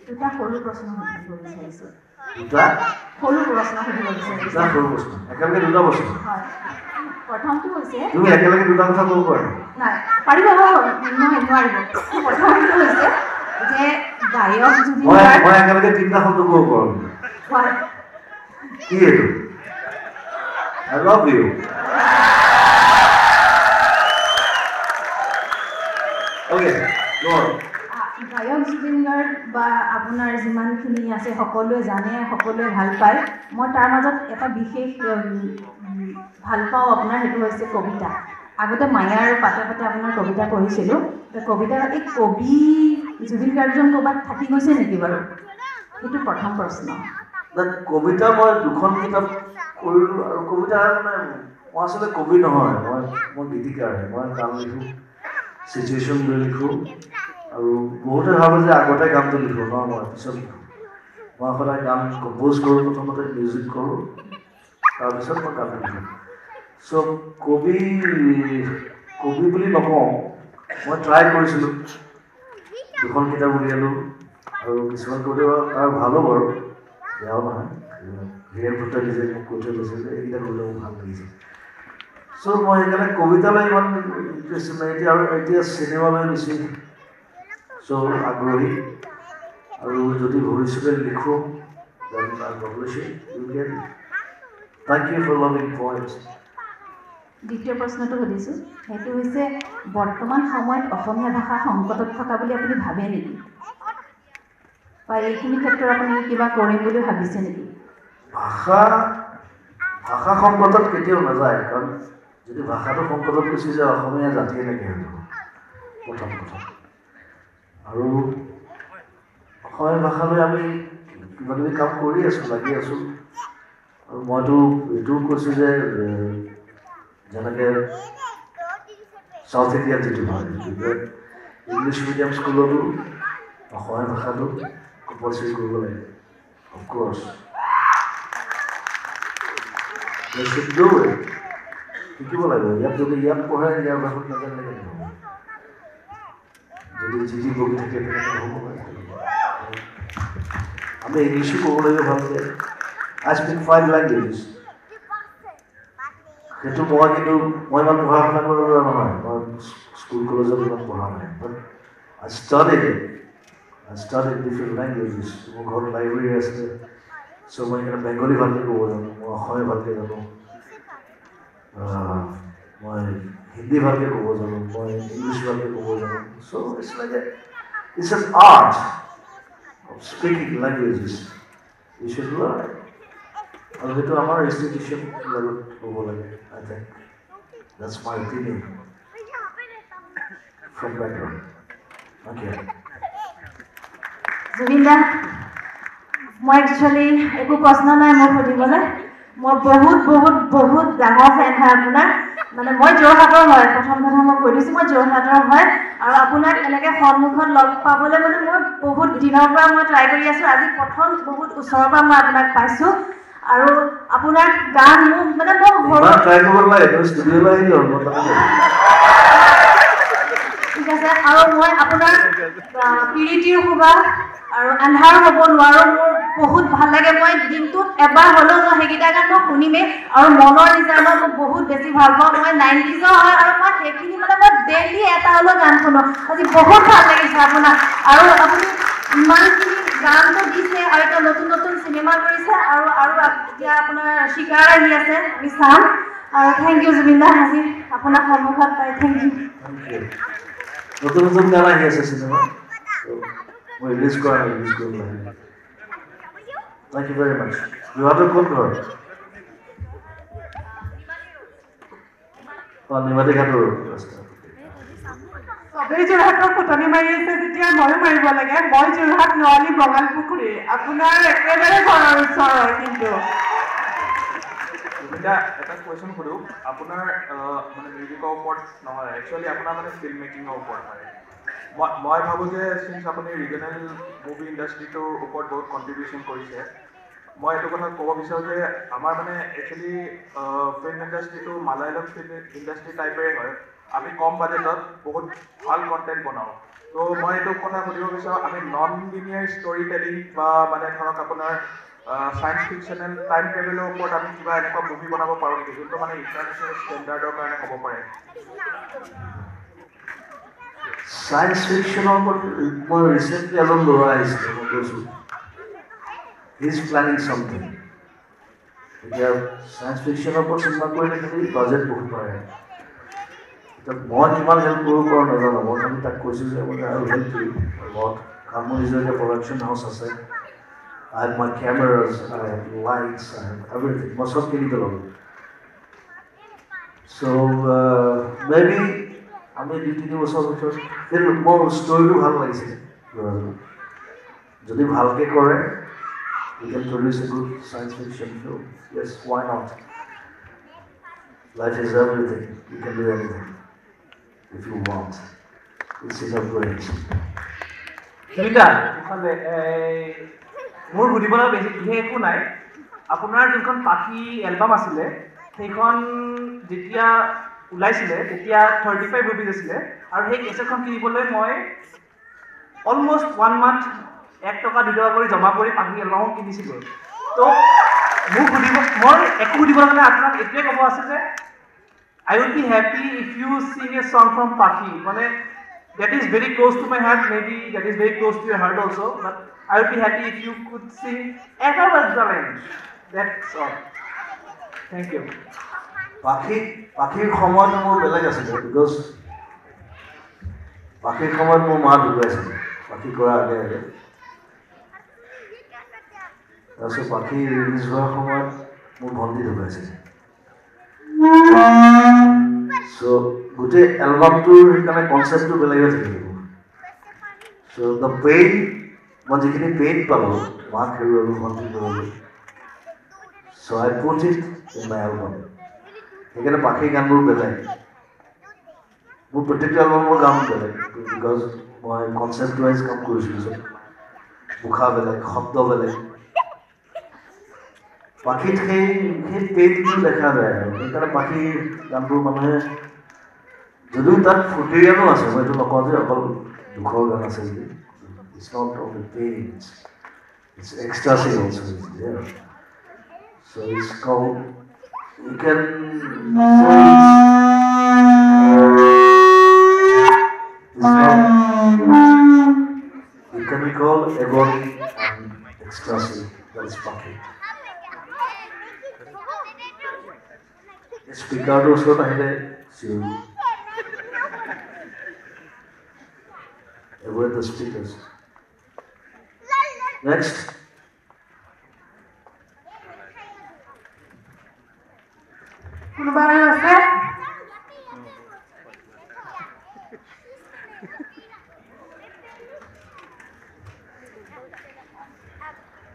দুটা সৰু প্ৰশ্ন সুধিব বিচাৰিছোঁ দুটা সৰু প্ৰশ্ন সুধিব বিচাৰিছোঁ দুটা সৰু প্ৰশ্ন একেলগে দুটা প্ৰশ্ন হয় প্ৰথমটো হৈছে তুমি একেলগে দুটা কথা ক'ব পাৰা নাই পাৰিব নহয় নোৱাৰিব প্ৰথমটো হৈছে যে গায়ক জুবিন মই একেলগে তিনিটা শব্দ ক'ব পাৰোঁ হয় কি এইটো I love you. Okay, go on. গায়ক জুবিন গাৰ্গ বা আপোনাৰ যিমানখিনি আছে সকলোৱে জানে সকলোৱে ভাল পায় মই তাৰ মাজত এটা বিশেষ ভাল পাওঁ আপোনাৰ সেইটো হৈছে কবিতা আগতে মায়াৰ পাতে পাতে আপোনাৰ কবিতা পঢ়িছিলোঁ কবিতাৰ এই কবি জুবিন গাৰ্গজন ক'ৰবাত থাকি গৈছে নেকি বাৰু সেইটো প্ৰথম প্ৰশ্ন কবিতা মই দুখন কিতাপ কৰিলোঁ আৰু কবিতা মানে মই আচলতে কবি নহয় মই গীতিকাৰহে মই গান লিখোঁ চিটুৱেশ্যন লৈ লিখোঁ আৰু বহুতে ভাবে যে আগতে গানটো লিখোঁ ন মই পিছত লিখোঁ মই সদায় গান কম্প'জ কৰোঁ প্ৰথমতে মিউজিক কৰোঁ তাৰপিছত মই গান লিখোঁ চ' কবি বুলি নকওঁ মই ট্ৰাই কৰিছিলোঁ দুখন কিতাপ উলিয়ালোঁ আৰু কিছুমান কবিতা তাৰ ভালো বাৰু বেয়াও নহয় হীৰেণ ভট্টই নিজে মোক কৈ থৈ গৈছে যে এইকেইটা কবিতা মোৰ ভাল লাগিছে চ' মই সেইকাৰণে কবিতালৈ ইমান ইণ্টাৰেষ্ট নাই এতিয়া চিনেমালৈ বেছি চ' আগ্ৰহী আৰু যদি ভৱিষ্যতে লিখোঁ thank you for loving points দ্বিতীয় প্ৰশ্নটো সুধিছোঁ সেইটো হৈছে বৰ্তমান সময়ত অসমীয়া ভাষা সংকটত থকা বুলি আপুনি ভাবে নেকি বা এইখিনি ক্ষেত্ৰত আপুনি কিবা কৰিম বুলি ভাবিছে নেকি ভাষা সংকটত কেতিয়াও নাযায় কাৰণ যদি ভাষাটো সংকটত গুচি যায় অসমীয়া জাতিয়ে নাইকিয়া হৈ যাব প্ৰথম কথা আৰু অসমীয়া ভাষালৈ আমি কিবা কিবি কাম কৰি আছোঁ লাগি আছোঁ আৰু মইতো এইটোও কৈছোঁ যে যেনেকৈ চাউথ ইণ্ডিয়াত যিটো হয় ইংলিছ মিডিয়াম স্কুলতো অসমীয়া ভাষাটো কম্পালচৰি কৰিব লাগে অফক'ৰ্ছ শিকিব লাগিব ইয়াত যদি ইয়াত পঢ়ে ইয়াৰ ভাষাত নাজানিলে নহ'ব যদি যি বহি থাকে তেনেকৈ নহ'ব আমি ইংলিছো ক'ব লাগিব ভালকৈ আই স্পীক 5 লেংগুৱেজেছ সেইটো মই ইমান পঢ়া শুনা কৰিবলৈ নহয় মই স্কুল কলেজত ইমান পঢ়া নাই বাট আই ষ্টাডিড ডিফাৰেণ্ট লেংগুৱেজেছ মোৰ ঘৰত লাইব্ৰেৰী আছে চ' মই সেইকাৰণে বেংগলী ভালকৈ ক'ব জানো মই অসমীয়া ভালকৈ জানো মই হিন্দী ভালকৈ ক'ব জানো মই ইংলিছ ভালকৈ ক'ব জানো so' it's an art of speaking languages you should learn আৰু সেইটো আমাৰ ইনষ্টিটিউশ্যন লগত হ'ব লাগে I think that's my opinion from background okay Zubeen da মই একচুৱেলি একো প্ৰশ্ন নাই মোক সুধিবলৈ মই বহুত ডাঙৰ ফেন হয় আপোনাৰ মানে মই যোৰহাটৰ হয় প্ৰথম কথা মই কৈ দিছোঁ মই যোৰহাটৰ হয় আৰু আপোনাক এনেকৈ সন্মুখত লগ পাবলৈ মানে মই বহুত দিনৰ পৰা মই ট্ৰাই কৰি আছোঁ আজি প্ৰথম বহুত ওচৰৰ পৰা মই আপোনাক পাইছোঁ আৰু আপোনাৰ গান মোক মানে মই ঠিক আছে আৰু মই আপোনাৰ পিৰিতিৰ সুবা আৰু আন্ধাৰ হ'ব নোৱাৰোঁ মোৰ বহুত ভাল লাগে মই দিনটোত এবাৰ হ'লেও মই সেইকেইটা গান মই শুনিমেই আৰু মনৰ নিজানত মই বহুত বেছি ভাল পাওঁ মই 90s হয় আৰু মই সেইখিনি মানে মই ডেইলি এটা হ'লেও গান শুনো আজি বহুত ভাল লাগিছে আপোনাক আৰু আপুনি ইমানখিনি গানটো দিছে আৰু এতিয়া নতুন চিনেমা কৰিছে আৰু এতিয়া আপোনাৰ শিকাৰ আহি আছে আমি চাম আৰু থেংক ইউ জুবিন দা আজি আপোনাক সন্মুখত পাই থেংক ইউ নতুন গান আহি আছে চিনেমা মই ৰিলিজ কৰিব লাগে থেংক ইউ ভেৰি মাছ যোৰহাটৰ কোন ঘৰ নিমাতী ঘাটৰ ৰাস্তা চবেই যোৰহাটৰ ফুটনি মাৰি আছে যেতিয়া ময়ো মাৰিব লাগে মই যোৰহাট নোৱালী বঙালপুখুৰী আপোনাৰ একেবাৰে ঘৰৰ ওচৰৰ কিন্তু এটা কুৱেশ্যন সুধোঁ আপোনাৰ মানে মিউজিকৰ ওপৰত নহয় একচুৱেলি আপোনাৰ মানে ফিল্ম মেকিঙৰ ওপৰত হয় মই ভাবোঁ যে চিন্স আপুনি ৰিজনেল মুভি ইণ্ডাষ্ট্ৰিটোৰ ওপৰত বহুত কণ্ট্ৰিবিউশ্যন কৰিছে মই এইটো কথা ক'ব বিচাৰোঁ যে আমাৰ মানে একচুৱেলি ফিল্ম ইণ্ডাষ্ট্ৰিটো মালায়ালম ফিল্ম ইণ্ডাষ্ট্ৰি টাইপেই হয় আমি কম বাজেটত বহুত ভাল কণ্টেণ্ট বনাওঁ ত' মই এইটো কথা সুধিব বিচাৰোঁ আমি নন লিনিয়াৰ ষ্টৰি টেলিং বা মানে ধৰক আপোনাৰ ছায়েন্স ফিকশ্যনেল টাইম ট্ৰেভেলৰ ওপৰত আমি কিবা এনেকুৱা মুভি বনাব পাৰোঁ নেকি যোনটো মানে ইণ্টাৰনেশ্যনেল ষ্টেণ্ডাৰ্ডৰ কাৰণে হ'ব পাৰে ছায়েন্স ফিকশ্যনৰ ওপৰত মই ৰিচেণ্টলি এজন ল'ৰা আহিছিলে মই কৈছোঁ হি ইজ প্লেনিং চামথিং এতিয়া ছায়েন্স ফিকশ্যনৰ ওপৰত চিন্তা কৰিলে কিন্তু বাজেট বহুত পাৰে মই কিমান হেল্প কৰিব পাৰোঁ নাজানো মই খালি তাক কৈছোঁ যে মই আৰু হেল্প কৰিম লগত কাৰণ মোৰ নিজৰ এতিয়া প্ৰডাকশ্যন হাউচ আছে I have my cameras, I have lights, I have everything. মই চব কিনি পেলালোঁ So maybe আমি 2-3 বছৰ পিছত মোৰ ষ্টৰিটো ভাল লাগিছে যদি ভালকে কৰে we can produce a good science fiction film. Yes, why not? Life is everything. You can do anything if you want. It's enough great. Juvinda, মোৰ সুধিবলৈ বেছি বিশেষ একো নাই আপোনাৰ যোনখন পাখি এলবাম আছিলে সেইখন যেতিয়া ওলাইছিলে তেতিয়া 35 rupees আছিলে আৰু সেই কেছেটখন কিনিবলৈ মই অলমোষ্ট 1 month 1 টকা 2 টকা কৰি জমা কৰি পাখি এলবাম কিনিছিলোঁ তো মোক মই একো সুধিবলৈ মানে আপোনাক এইটোৱে ক'ব আছে যে I would be happy if you sing a song from Pakhi. That is very close to my heart, maybe that is very close to your heart also, but I would be happy if you could sing Eka Bajjalan. That's all. Thank you. Pakhir সময়ত মোৰ বেলেগ আছিল because পাখিৰ সময়ত মোৰ মা ঢুকাইছিল পাখি কৰা আগে আগে তাৰপিছত পাখি ৰিলিজ হোৱাৰ সময়ত মোৰ ভণ্টি ঢুকাইছিল so গোটেই এলবামটোৰ কাৰণে কনচেপ্টটো বেলেগ হৈ থাকিব so the pain মই যিখিনি পেইন পালোঁ মাক হেৰুৱালোঁ ভণ্টি হেৰুৱালোঁ so I put it in my album সেইকাৰণে পাখিৰ গানবোৰ বেলেগ মোৰ প্ৰত্যেকটো এলবামৰ গান বেলেগ বিকজ মই কনচেপ্ট ৱাইজ কাম কৰিছিলোঁ মুখা বেলেগ শব্দ বেলেগ পাখিত সেই পেইনটো দেখা যায় আৰু সেইকাৰণে পাখিৰ গানবোৰ মানুহে যদিও তাত ফূৰ্তিৰ গানো আছে মই এইটো নকওঁ যে অকল দুখৰ গান আছে বুলি it's not only pain it's ecstasy also so it's called you can be called agony and ecstasy. That is Pakhi. Speaker also nahi so avoid the speakers. Next.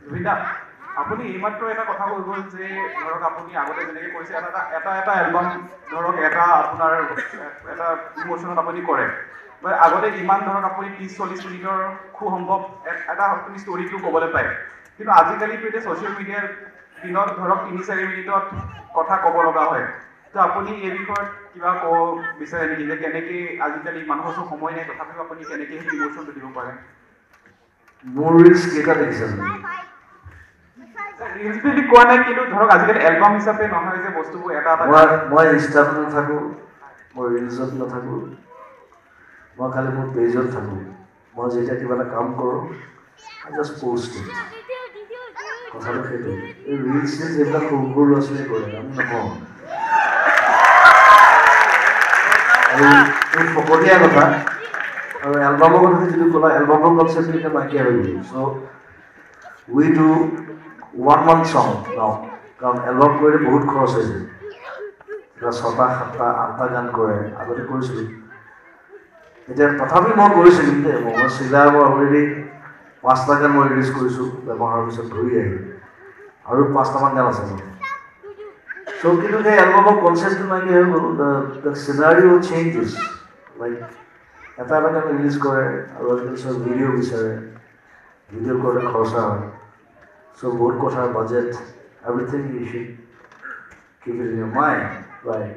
Juvinda, আপুনি এইমাত্ৰ এটা কথা কৈ গ'ল যে ধৰক আপুনি আগতে যেনেকৈ কৈছে এটা এলবাম ধৰক এটা আপোনাৰ এটা ইমোশ্যনত আপুনি কৰে আগতে ইমান ধৰক আপুনি 30-40 মিনিটৰ খুব সম্ভৱ এটা আপুনি ষ্টৰিটো ক'বলৈ পায় কিন্তু আজিকালিতো এতিয়া ছ'চিয়েল মিডিয়াৰ দিনত ধৰক 3-4 মিনিটত কথা ক'ব লগা হয় তো আপুনি এই বিষয়ত কিবা ক'ব বিচাৰে নেকি যে কেনেকৈ আজিকালি মানুহৰ ওচৰত সময় নাই তথাপিও আপুনি কেনেকৈ সেই ইমোশ্যনটো দিব পাৰে মোৰ ৰিলছ কেইটা দেখিছে ৰিলছ বুলি কোৱা নাই কিন্তু ধৰক আজিকালি এলবাম হিচাপে নহয় যে বস্তুবোৰ এটা মই ইনষ্টাত নাথাকোঁ মই ৰিলছত নাথাকোঁ মই খালি মোৰ পেজত থাকোঁ মই যেতিয়া কিবা এটা কাম কৰোঁ আই জাষ্ট পষ্ট ইট কথাটো সেইটো এই ৰিলছ এইবিলাক সৰু সৰু ল'ৰা ছোৱালীয়ে কৰে আমি নকওঁ আৰু এই ফকতীয়া কথা আৰু এলবামৰ কথা যিটো ক'লা এলবামৰ কনচেপ্টটো এতিয়া নাইকিয়া হৈ গ'ল চ' উই ডু 1 month song now কাৰণ এলবাম কৰিলে বহুত খৰচ হৈছে এটা 6টা 7টা 8টা গান কৰে আগতে কৰিছিলোঁ এতিয়া তথাপি মই কৰিছিলোঁ দেই মই চিলাই মই অলৰেডি 5টা গান মই ৰিলিজ কৰিছোঁ ব্যৱহাৰৰ পিছত ঘূৰি আহি আৰু 5টামান গান আছে মোৰ চ' কিন্তু সেই এলবামৰ কনচেপ্টটো নাইকিয়া হৈ গ'ল দ্য চিনাৰিঅ' চেঞ্জেছ লাইক এটা গান ৰিলিজ কৰে আৰু আজিকালি চব ভিডিঅ' বিচাৰে ভিডিঅ' কৰোঁতে খৰচা হয় so বহুত কথা budget everything you should keep it in your mind right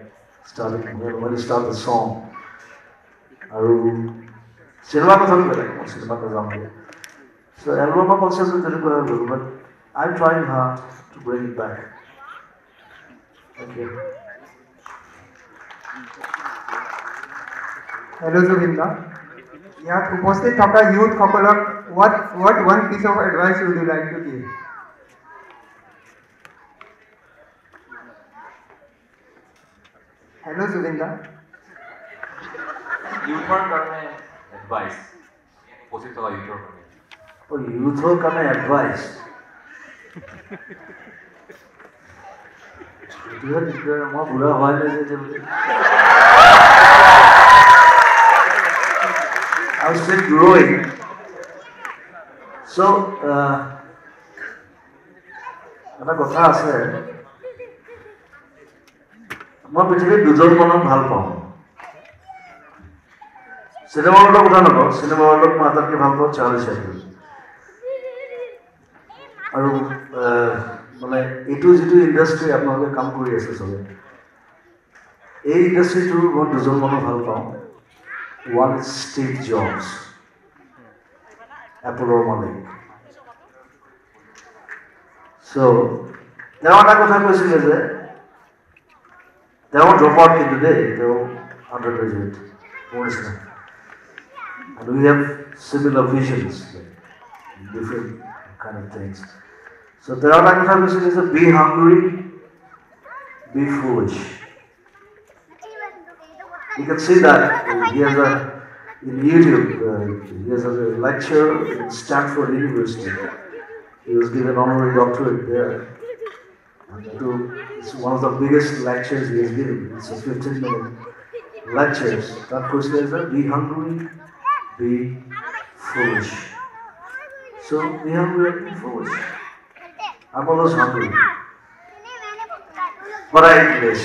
starting when you start the song আৰু চিনেমা কথাটো বেলেগ চিনেমা নাযাম so এলবামৰ কনচেপ্টটো তেনেকুৱা হৈ গ'ল but I'm trying hard to bring it back thank you Hello Juvinda ইয়াত উপস্থিত থকা ইউথসকলক what one piece of advice would you like to give Hello Juvinda ইউথৰ কাৰণে এডভাইচ উপস্থিত থকা ইউথৰ কাৰণে ইউথৰ কাৰণে এডভাইচ মই বুঢ়া হোৱাই নাই যে I was still growing. So, এটা কথা আছে মই পৃথিৱীত দুজন মানুহ ভাল পাওঁ চিনেমা ৱৰ্ল্ডৰ কথা নকওঁ চিনেমা ৱৰ্ল্ডত মই আটাইতকৈ ভাল পাওঁ চাৰ্লি চেপলিন আৰু মানে এইটো যিটো ইণ্ডাষ্ট্ৰি আপোনালোকে কাম কৰি আছে চবে এই ইণ্ডাষ্ট্ৰিটোৰ মই দুজন মানুহ ভাল পাওঁ ওৱান ইজ ষ্টিভ জবছ এপলৰ মালিক চ' তেওঁ এটা কথা কৈছিলে যে তেওঁ ড্ৰপ আউট কিন্তু দেই তেওঁ আণ্ডাৰ গ্ৰেজুৱেট মোৰ নিচিনা and we have similar visions different kind of things so there are like what is be hungry be foolish you can see that he has a in YouTube he has a lecture in Stanford University he was given honorary doctorate there and it's one of the biggest lectures he has given it's a 15-minute lectures that question is be hungry be foolish. So be hungry and be foolish. I'm always hungry. But I eat less.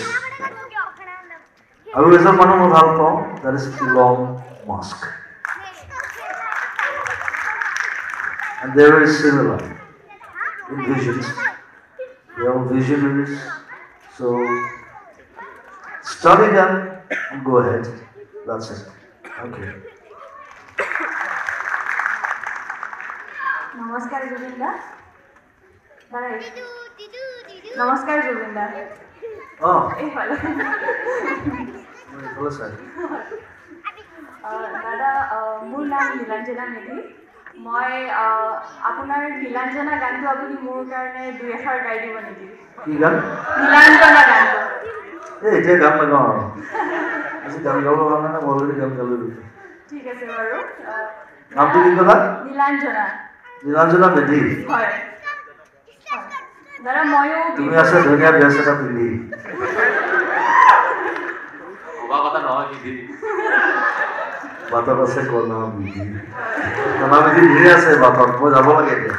I will reserve one more help that is Elon Musk. And there is similar in visions. They are visionaries. So study them and go ahead. That's it. Okay. Namaskar Jubinda. Namaskar Jubinda. Oh. Hello. Hello sir. Dada, মোৰ নাম নীলাঞ্জনা মেধি মই আপোনাৰ নীলাঞ্জনা গানটো আপুনি মোৰ কাৰণে দুই এষাৰ গাই দিব নেকি কি গান নীলাঞ্জনা গানটো এতিয়া গান লগাওঁ আজি গান গাব কাৰণে না অলৰেডি গান গালো ঠিক আছে বাৰু নামটো কি ক'লা নীলাঞ্জনা নীলাঞ্জনা মেধি হয় দাদা ময়ো তুমি আছে ধুনীয়া ড্ৰেছ এটা পিন্ধি কথা নহয় কি বাটত আছে কণা বিধি কণা বিধি ধেৰ আছে বাটত মই যাব লাগে এতিয়া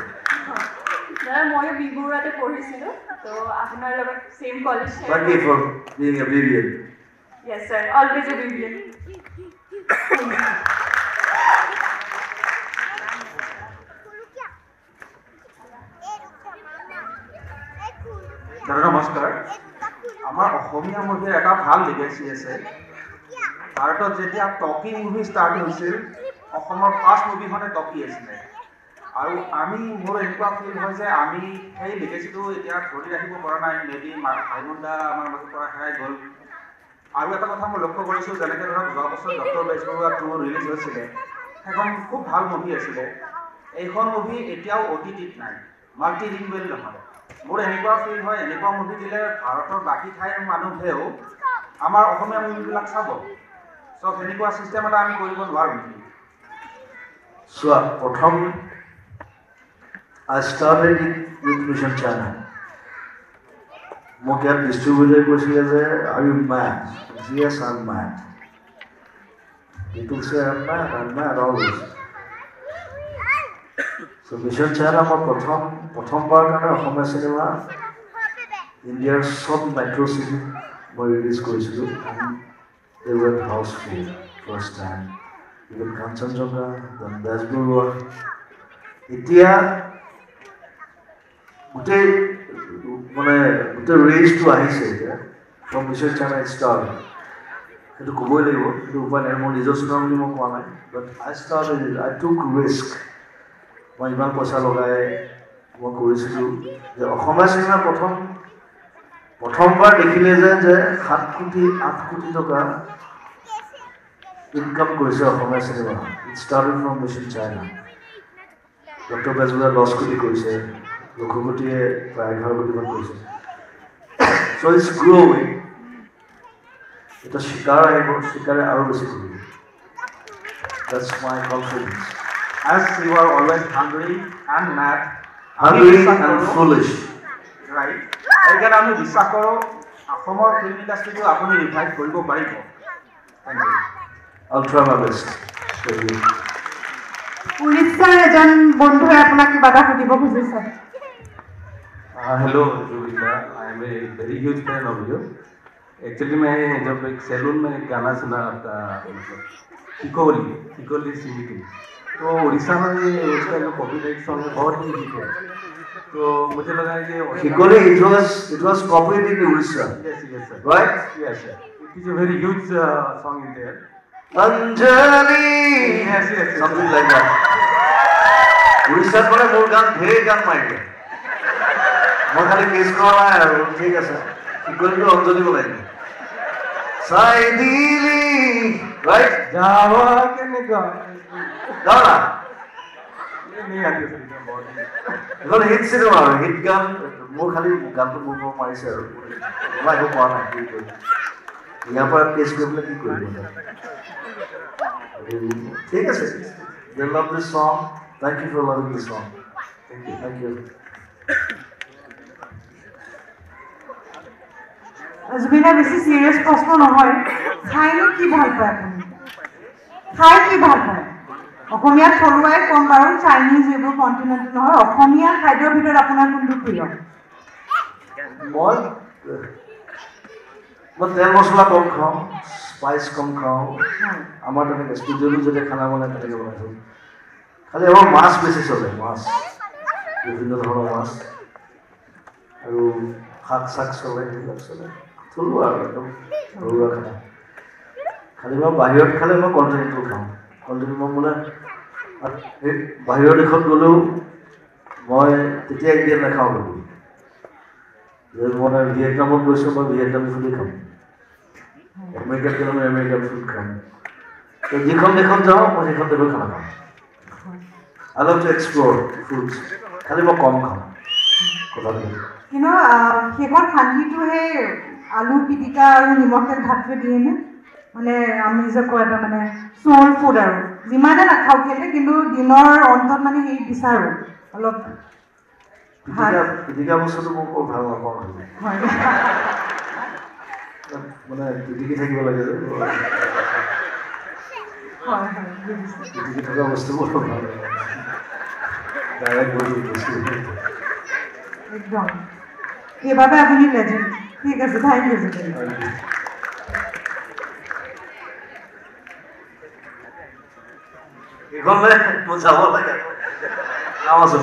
দাদা ময়ো বিবৰুৱাতে পঢ়িছিলোঁ তো আপোনাৰ লগত same college Thank you for being a BBN. Yes sir, always a BBN. নমস্কাৰ আমাৰ অসমীয়া মুভিৰ এটা ভাল লিগেচি আছে ভাৰতত যেতিয়া টকি মুভি ষ্টাৰ্ট হৈছিল অসমৰ ফাৰ্ষ্ট মুভিখনে টকি আছিলে আৰু আমি মোৰ এনেকুৱা ফিল হয় যে আমি সেই লিগেচিটো এতিয়া ধৰি ৰাখিব পৰা নাই মেবি ভাইমুণ্ডা আমাৰ মাজৰ পৰা হেৰাই গ'ল আৰু এটা কথা মই লক্ষ্য কৰিছোঁ যেনেকৈ ধৰক যোৱা বছৰ ডক্টৰ বেজবৰুৱা 2 ৰিলিজ হৈছিলে সেইখন খুব ভাল মুভি আছিলে এইখন মুভি এতিয়াও OTT-ত নাই মাল্টিলিংগুৱেল নহয় মোৰ এনেকুৱা ফিল হয় এনেকুৱা মুভি দিলে ভাৰতৰ বাকী ঠাইৰ মানুহেও আমাৰ অসমীয়া মুভিবিলাক চাব চ' সেনেকুৱা চিষ্টেম এটা আমি কৰিব নোৱাৰোঁ নেকি চোৱা প্ৰথম I started it with Mission China. মোক ইয়াত ডিষ্ট্ৰিবিউটৰ কৈছিলে যে are you mad? Yes, I'm mad. People say I'm mad always. So Mission China মই প্ৰথমবাৰ কাৰণে অসমীয়া চিনেমা ইণ্ডিয়াৰ সব মেট্ৰ' চিটি মই ৰিলিজ কৰিছিলোঁ they were houseful first time even Kanchenjunga then Bezbaruah এতিয়া গোটেই মানে গোটেই ৰেঞ্জটো আহিছে এতিয়া ফ্ৰম Mission China ষ্টাৰ্ট সেইটো ক'বই লাগিব সেইটো উপায় নাই মোৰ নিজৰ চিনেমা বুলি মই কোৱা নাই বাট I took risk মই ইমান পইচা লগাই মই কৰিছিলোঁ যে অসমীয়া চিনেমা প্ৰথমবাৰ দেখিলে যে 7 কোটি 8 কোটি টকা ইনকাম কৰিছে Asomiya cinema it started from Mission China doctor Bezbaruah 10 কোটি কৰিছে লঘুপতিয়ে প্ৰায় 11 কোটিমান কৰিছে চ' ইটছ গ্ৰ'ৱিং এটা শিকাৰ আহিব শিকাৰে আৰু বেছি কৰিব That's my confidence. As you are always hungry and mad, Hungry and foolish. Right? Again, আমি বিশ্বাস কৰোঁ অসমৰ ফিল্ম ইণ্ডাষ্ট্ৰীটো আপুনি ৰিভাইভ কৰিব পাৰিব থেংক ইউ আল্ট্ৰা বেষ্ট উৰিষ্যাৰ এজন বন্ধুৱে আপোনাক কিবা এটা সুধিব খুজিছে hello Zubeen da I am a very huge fan of you actually मैं जब एक सैलून में एक गाना सुना आपका ठिकोली सीमिति तो उड़ीसा में ये उसका जो कॉपीराइट सॉन्ग है बहुत ही हिट है तो मुझे लगा कि ठिकोली it was copied in Orissa yes sir right yes sir it is a very huge song in there Anjali yes something like that Orissa kore mor gan dhei gan maire মই খালি cash কৰা নাই আৰু ঠিক আছে ঠিকলিটো অঞ্জলি বনাই দিম চাই দিলি ৰাইট যাওয়া কেনেকা দাঁড়া नहीं आती है बहुत এখন হিট চিনেমা আৰু হিট গান মোৰ খালি গানটো মোৰ মাৰিছে আৰু লাগিব পোৱা নাই কি কৰিম ইয়াৰ পৰা কেছ কৰিবলৈ কি কৰিব ঠিক আছে they love this song thank you for loving this song thank you জুবিনা বেছি সিৰিয়াছ প্ৰশ্ন নহয় খাইনো কি ভাল পায় আপুনি খাই কি ভাল পায় অসমীয়া থলুৱাই কম বাৰু চাইনিজ এইবোৰ কণ্টিনেণ্টেল নহয় অসমীয়া খাদ্যৰ ভিতৰত আপোনাৰ কোনটো প্ৰিয় মই তেল মছলা কম খাওঁ স্পাইচ কম খাওঁ আমাৰ তেনেকৈ ষ্টুডিঅ'টো যেতিয়া খানা বনাই তেনেকৈ বনাইছোঁ খালি আমাৰ মাছ বেছি চলে মাছ বিভিন্ন ধৰণৰ মাছ আৰু শাক চাক চলে সেইবিলাক চলে থলুৱা আৰু একদম ঘৰুৱা খানা খালি মই বাহিৰত খালে মই কণ্টিনেণ্টেল খাওঁ কণ্টিনেণ্টেল মানে সেই বাহিৰৰ দেশত গ'লেও মই তেতিয়া ইণ্ডিয়ান নাখাওঁ গ'লো যে মানে ভিয়েটনামত গৈছোঁ মই ভিয়েটনাম ফুডেই খাম আমেৰিকাত গ'লে মই আমেৰিকান ফুড খাম তো যিখন দেশত যাওঁ মই সেইখন দেশৰ খানা খাওঁ I love to explore foods খালি মই কম খাওঁ কথাটো কিন্তু সেইখন শান্তিটো সেই আলু পিটিকা আৰু নিমখ তেল ভাতটোৱে দিয়েনে মানে আমি যে কয় এটা মানে চ'ল ফুড আৰু যিমানে নাখাওঁ কেলে কিন্তু দিনৰ অন্তত মানে সেই বিচাৰোঁ অলপ পিটিকা বস্তুটো মই বৰ ভাল নাপাওঁ মানে পিটিকি থাকিব লাগে যে পিটিকি থকা বস্তুবোৰ ভাল ডাইৰেক্ট বস্তু একদম সেইবাবে আপুনি লেজেণ্ড ঠিক আছে থেংক ইউ এইখনলৈ মই যাব লাগে নাম আছে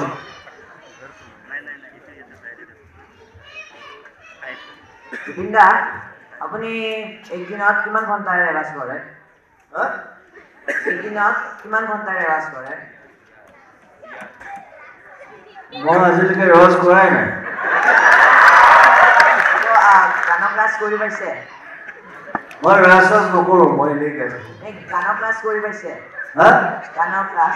জুবিনদা আপুনি একদিনত কিমান ঘণ্টা ৰেৱাজ কৰে একদিনত কিমান ঘণ্টা ৰেৱাজ কৰে মই আজিলৈকে ৰেৱাজ কৰাই নাই গানৰ ক্লাছ কৰি পাইছে মই ৰেৱাজ নকৰোঁ মই এনেই গাই থাকোঁ গানৰ ক্লাছ কৰি পাইছে গানৰ ক্লাছ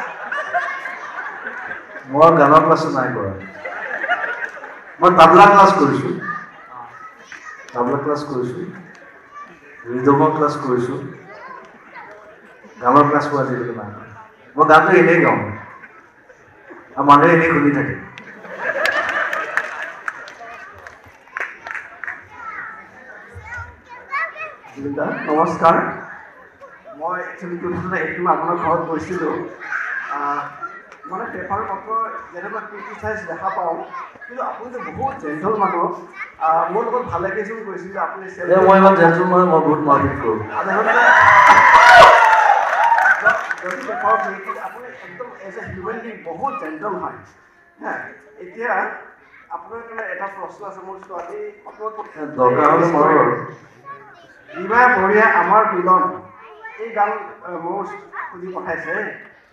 মই গানৰ ক্লাছ নাই কৰা মই তাবলা ক্লাছ কৰিছোঁ তাবলা ক্লাছ কৰিছোঁ ৰিদমৰ ক্লাছ কৰিছোঁ গানৰ ক্লাছ মই আজিলৈকে নাই মই গানটো এনেই গাওঁ আৰু মানুহে এনেই শুনি থাকে নমস্কাৰ মই একচুৱেলি এইটো আপোনাৰ ঘৰত গৈছিলোঁ মানে পেপাৰ পত্ৰ যেনেকুৱা ক্ৰিটিচাইজ দেখা পাওঁ কিন্তু আপুনি যে বহুত জেণ্টল মানুহ মোৰ লগত ভাল লাগিছিল কৈছিল যে আপুনি মই ইমান জেণ্টল নহয় মই বহুত মাৰপিট কৰোঁ যদি পেপাৰত আপুনি একদম এজ এ হিউমেন বিং বহুত জেণ্টল হয় হা এতিয়া আপোনাৰ কাৰণে এটা প্ৰশ্ন আছে মোৰ ছোৱালী দৰকাৰ হ'লে মাৰোঁ আৰু বিমা বঢ়িয়া আমাৰ মিলন এই গান মোৰ সুধি পঠাইছে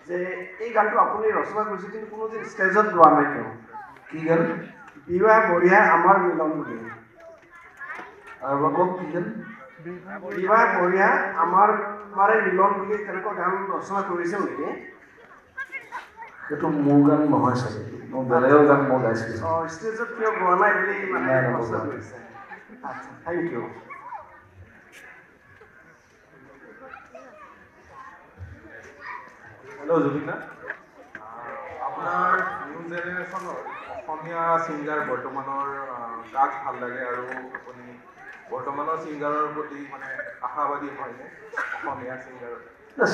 যে এই গানটো আপুনি ৰচনা কৰিছে কিন্তু কোনোদিন ষ্টেজত গোৱা নাই কিয় কি গান বিমা বঢ়িয়া আমাৰ মিলন বুলি আৰু কওক কি গান বিমা বঢ়িয়া আমাৰ মিলন বুলি তেনেকুৱা গান ৰচনা কৰিছে নেকি সেইটো মোৰ গান নহয় চাগে মই বেলেগৰ গান মই গাইছিলোঁ ষ্টেজত কিয় গোৱা নাই বুলি মানে প্ৰশ্ন কৰিছে আচ্ছা থেংক ইউ হেল্ল' জুবিনা আপোনাৰ নিউ জেনেৰেশ্যনৰ অসমীয়া ছিংগাৰ বৰ্তমানৰ কাক ভাল লাগে আৰু আপুনি বৰ্তমানৰ ছিংগাৰৰ প্ৰতি মানে আশাবাদী হয়নে অসমীয়া ছিংগাৰ?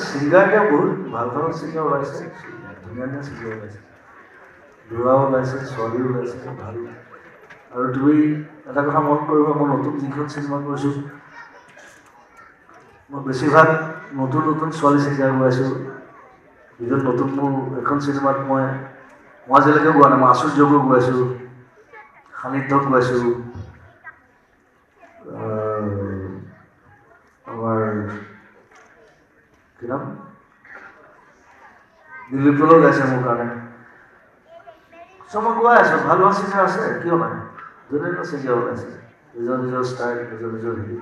ছিংগাৰ এতিয়া বহুত ভাল ভাল ছিংগাৰ ওলাইছে, ধুনীয়া ধুনীয়া ছিংগাৰ ওলাইছে, ল'ৰাও ওলাইছে, ছোৱালীও ওলাইছে, ভাল। আৰু তুমি এটা কথা মন কৰিবা, মই নতুন যিখন চিনেমা কৰিছোঁ মই বেছিভাগ নতুন নতুন ছোৱালী ছিংগাৰ গোৱাইছোঁ। ইভেন নতুন মোৰ এখন চিনেমাত মই আজিলৈকে গোৱা নাই, মই আচুৰ্যকো গোৱাইছোঁ, সান্নিধ্যক গোৱাইছোঁ, আমাৰ কি নাম দিলীপলৈও গাইছে মোৰ কাৰণে। চব মই গোৱাই আছোঁ, ভাল ভাল ছিংগাৰ আছে, কিয় নাই, যোনে ছিংগাৰ ওলাইছে, নিজৰ নিজৰ ষ্টাইল, নিজৰ নিজৰ হেৰি।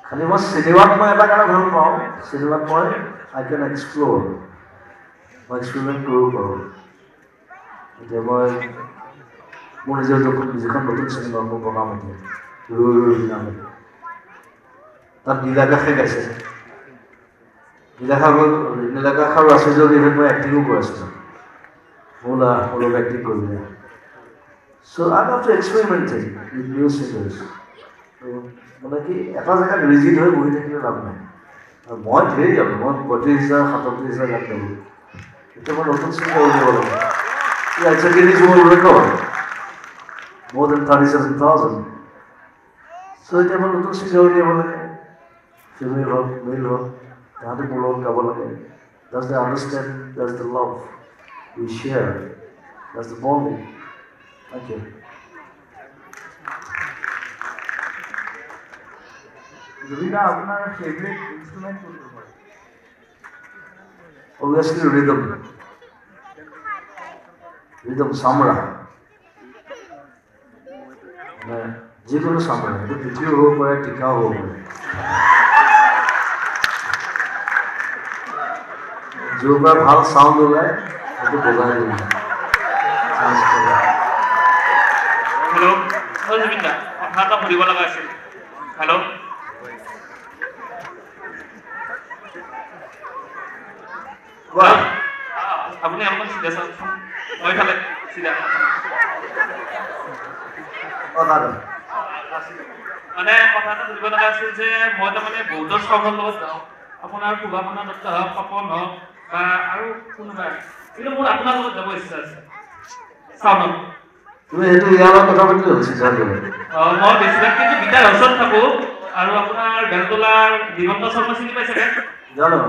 খালি মই চিনেমাত মই এটা কাৰণে ভাল পাওঁ, চিনেমাত মই আই কেন এক্সপ্ল'ৰ, মই এক্সপেৰিমেণ্ট কৰিব পাৰোঁ। এতিয়া মই মোৰ নিজৰ যিখন নতুন চিনেমা মোৰ বনাম এতিয়া ৰৈ ৰৈ বিনালে, তাত নীলাকাশে গাইছে, নীলাকাশ আৰু আচুৰ্যক ইভেন মই এক্টিঙো কৰাইছোঁ, মোৰ লগত এক্টিং কৰিলে। So' I have to experimenting with new singers. মানে কি এটা জেগাত ৰিজিড হৈ বহি থাকিলে লাভ নাই। আৰু মই ধেৰ গালোঁ, মই ৩৫,০০০ ৩৭,০০০ গান গালোঁ। এতিয়া মই নতুন ছিংগাৰ উলিয়াব লাগে, it's a Guinness world record, more than 37,000. So এতিয়া মই নতুন ছিংগাৰ উলিয়াব লাগে, ফিমেল হওক মেল হওক, তাহাঁতে মোৰ লগত গাব লাগে। That's the understanding, that's the love we share, that's the bonding. Thank you. জুবিনদা, আপোনাৰ ফেভৰেট ইনষ্ট্ৰুমেণ্ট কোনটো হয়? Obviously rhythm, চামৰা, মানে যিকোনো চামৰা, এইটো পিঠিও হ'ব পাৰে, টিকাও হ'ব পাৰে, য'ৰ পৰা ভাল চাউণ্ড ওলায় সেইটো বজাই দিব। হেল্ল', জুবিনদা, কথা এটা সুধিব লগা আছিল। হেল্ল', আপুনি অলপমান চিধা চাওকচোন, মই ফালে চিধা। মানে কথা এটা সুধিব লগা আছিল যে মই তাৰমানে বহুতৰ চঙৰ লগত যাওঁ, আপোনাৰ শুভাপনা দত্ত হওক, পাপন হওক বা আৰু কোনোবা, কিন্তু মোৰ আপোনাৰ লগত যাব ইচ্ছা আছে চাউনত। তুমি সেইটো ইয়াৰ লগত কথা পাতিলে হৈছে মই বেছিভাগ কিন্তু গীটাৰ হাউচত থাকোঁ, আৰু আপোনাৰ বেলতলাৰ দিগন্ত শৰ্মা চিনি পাই চাগে? জানো।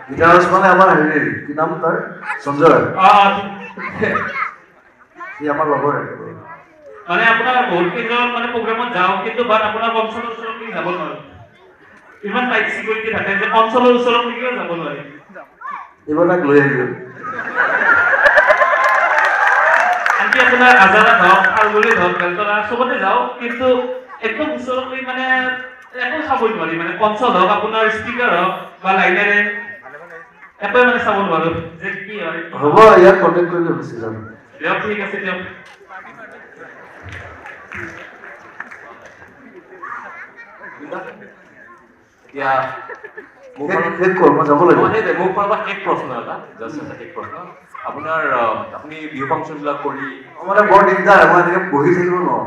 গীটাৰ হাউচ মানে আমাৰ হেৰি কি নাম তাৰ, সঞ্জয়। সি আমাৰ লগৰে। মানে আপোনাৰ বহুত কেইজন মানে প্ৰগ্ৰামত যাওঁ, কিন্তু বাট আপোনাৰ অঞ্চলৰ ওচৰত যাব নোৱাৰোঁ, ইমান টাইট চিকিউৰিটি থাকে যে অঞ্চলৰ ওচৰত যাব নোৱাৰি। এইবাৰ তাক লৈ আহিলোঁ। আনকি আপোনাৰ আজাৰাত হওক, খালগুৰিত হওক, বেলতলা চবতে যাওঁ, কিন্তু একদম ওচৰত মানে একো চাবই নোৱাৰি, মানে কনচল হওক, আপোনাৰ স্পীকাৰ হওক বা লাইনেৰে একোৱে মানে চাব নোৱাৰোঁ যে কি হয়। হ'ব, ইয়াক কণ্টেক্ট কৰিলে হৈছে জানো। দিয়ক, ঠিক আছে দিয়ক। এতিয়া মোৰ পৰা শেষ প্ৰশ্ন এটা, জাষ্ট এটা শেষ প্ৰশ্ন। আপোনাৰ আপুনি বিহু ফাংচনবিলাক কৰি মানে বৰ দিগদাৰ, মই এনেকৈ বহি থাকিব নোৱাৰোঁ।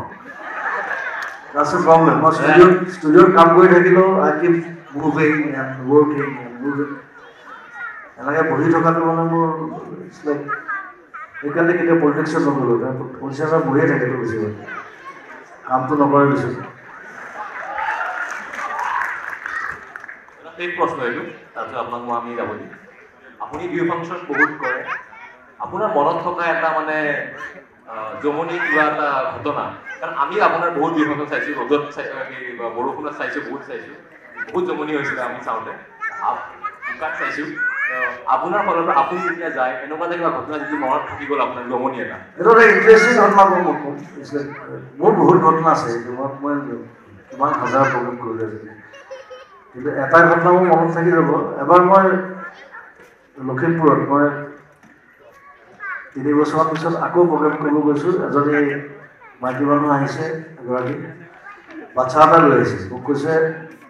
That's the problem. মই ষ্টুডিঅ'ত কাম কৰি থাকিলেও I keep moving and working and moving. এনেকৈ বহি থকাটো মানে মোৰ সেইকাৰণে কেতিয়া পলিটিক্সত নগ'লোঁ, পলিটিক্সত বহিয়ে থাকেতো বেছিভাগ, কামটো নকৰে বেছি। শেষ প্ৰশ্ন এইটো, তাৰপিছত আপোনাক মই আমি যাব দিম। আপুনি বিহু ফাংচন বহুত কৰে, আপোনাৰ মনত থকা এটা মানে জমনি কিবা এটা ঘটনা, কাৰণ আমি আপোনাৰ বহুত বিহু ফাংচন চাইছোঁ, ৰ'দত বৰষুণত চাইছোঁ, বহুত চাইছোঁ, বহুত জমনি হৈছিলে আমি চাওঁতে, বোকাত চাইছোঁ। আপোনাৰ ফালৰ পৰা আপুনি যেতিয়া যায়, এনেকুৱা এটা কিবা ঘটনা যিটো মনত থাকি গ'ল আপোনাৰ জমনি এটা? এইটো এটা ইণ্টাৰেষ্টিং ঘটনা মই ক'ম। মোৰ বহুত ঘটনা আছে, মই কিমান হাজাৰ প্ৰগ্ৰেম কৰিলোঁ আজিকালি, কিন্তু এটা ঘটনা মোৰ মনত থাকি যাব। এবাৰ মই লখিমপুৰত, মই 3 বছৰমান পিছত আকৌ প্ৰগ্ৰেম কৰিব গৈছোঁ। এজনী মাইকী মানুহ আহিছে, এগৰাকী বাচ্ছা এটা লৈ আহিছে, মোক কৈছে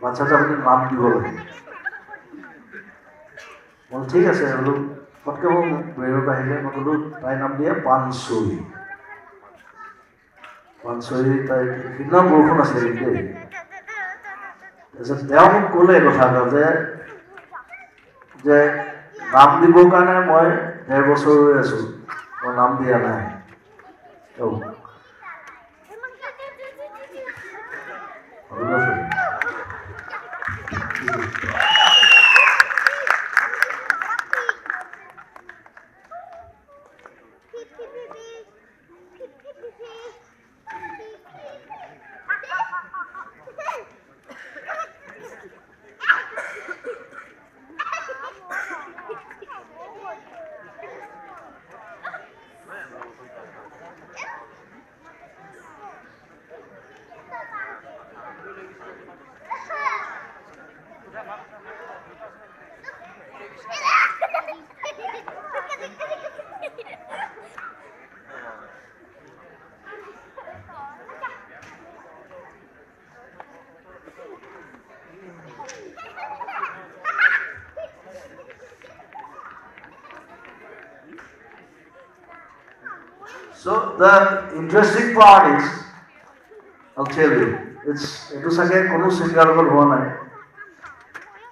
বাচ্ছাটো আপুনি নাম দিব লাগে। মই ঠিক আছে বোলো, পটকৈ মোৰ ব্ৰেইনত আহিলে, মই ক'লোঁ তাইৰ নাম দিয়ে পানচুৰি। পাঞ্চৰি তাই ভিন্ন বৰষুণ আছে দেই তাৰপিছত তেওঁ মোক ক'লে কথা এটা যে নাম দিবৰ কাৰণে মই 1.5 বছৰ হৈ আছো মই নাম দিয়া নাই So the interesting part is, I'll tell you, it's sake kono singer logor howa nai.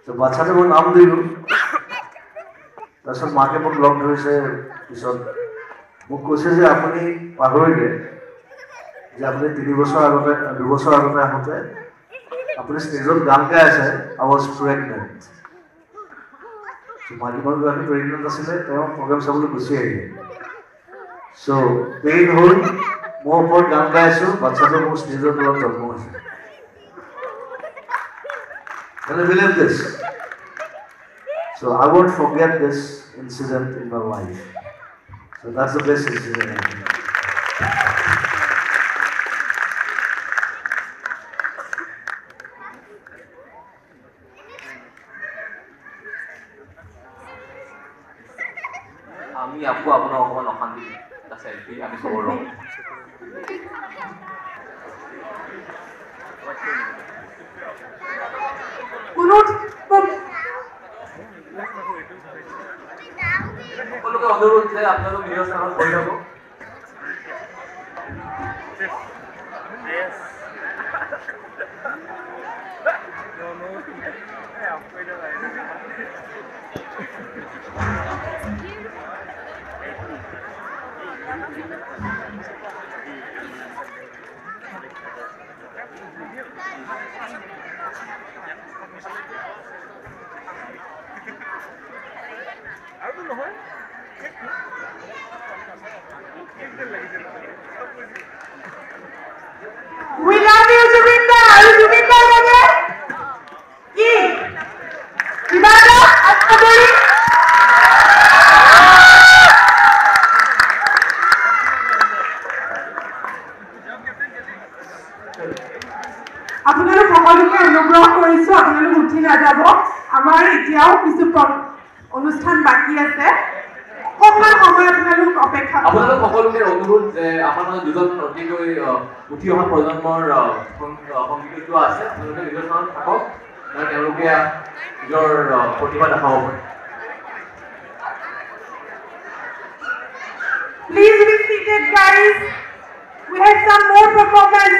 So bachate ko naam dilu. Tasar maake mok log dhorise pisot mok koise je apuni pahorile je apuni 3 bochor agote 2 bochor agote ahote apuni stage gan gai ase I was pregnant. So maake mok pregnant asile teo program sabole gusi ahile. So, pain hole, more for young guys, but some of most is a lot of motion. Can you believe this? So, I won't forget this incident in my life. So, that's the best incident. আমি আপু আপোনাৰ অকমান অশান্তি selfie আমি সবৰ সকলোকে অনুৰোধ যে আপোনালোক নিজৰ স্থানত বহি থাকক We love you, Zubinda. Are you Zubinda again? Ki? Zubinda? Asmabari? আপোনালোক সকলোকে অনুগ্ৰহ কৰিছো আপোনালোক উঠি নাযাব আমাৰ এতিয়াও কিছু অনুষ্ঠান বাকি আছে অকণমান সময় আপোনালোক অপেক্ষা কৰক আপোনালোক সকলোকে অনুৰোধ যে আমাৰ মাজত দুজন অতিকৈ উঠি অহা প্ৰজন্মৰ সংগীতজ্ঞ আছে আপোনালোকে নিজৰ স্থানত থাকক আৰু তেওঁলোকে নিজৰ প্ৰতিভা দেখাব পাৰে Please be seated, guys. We have some more performance.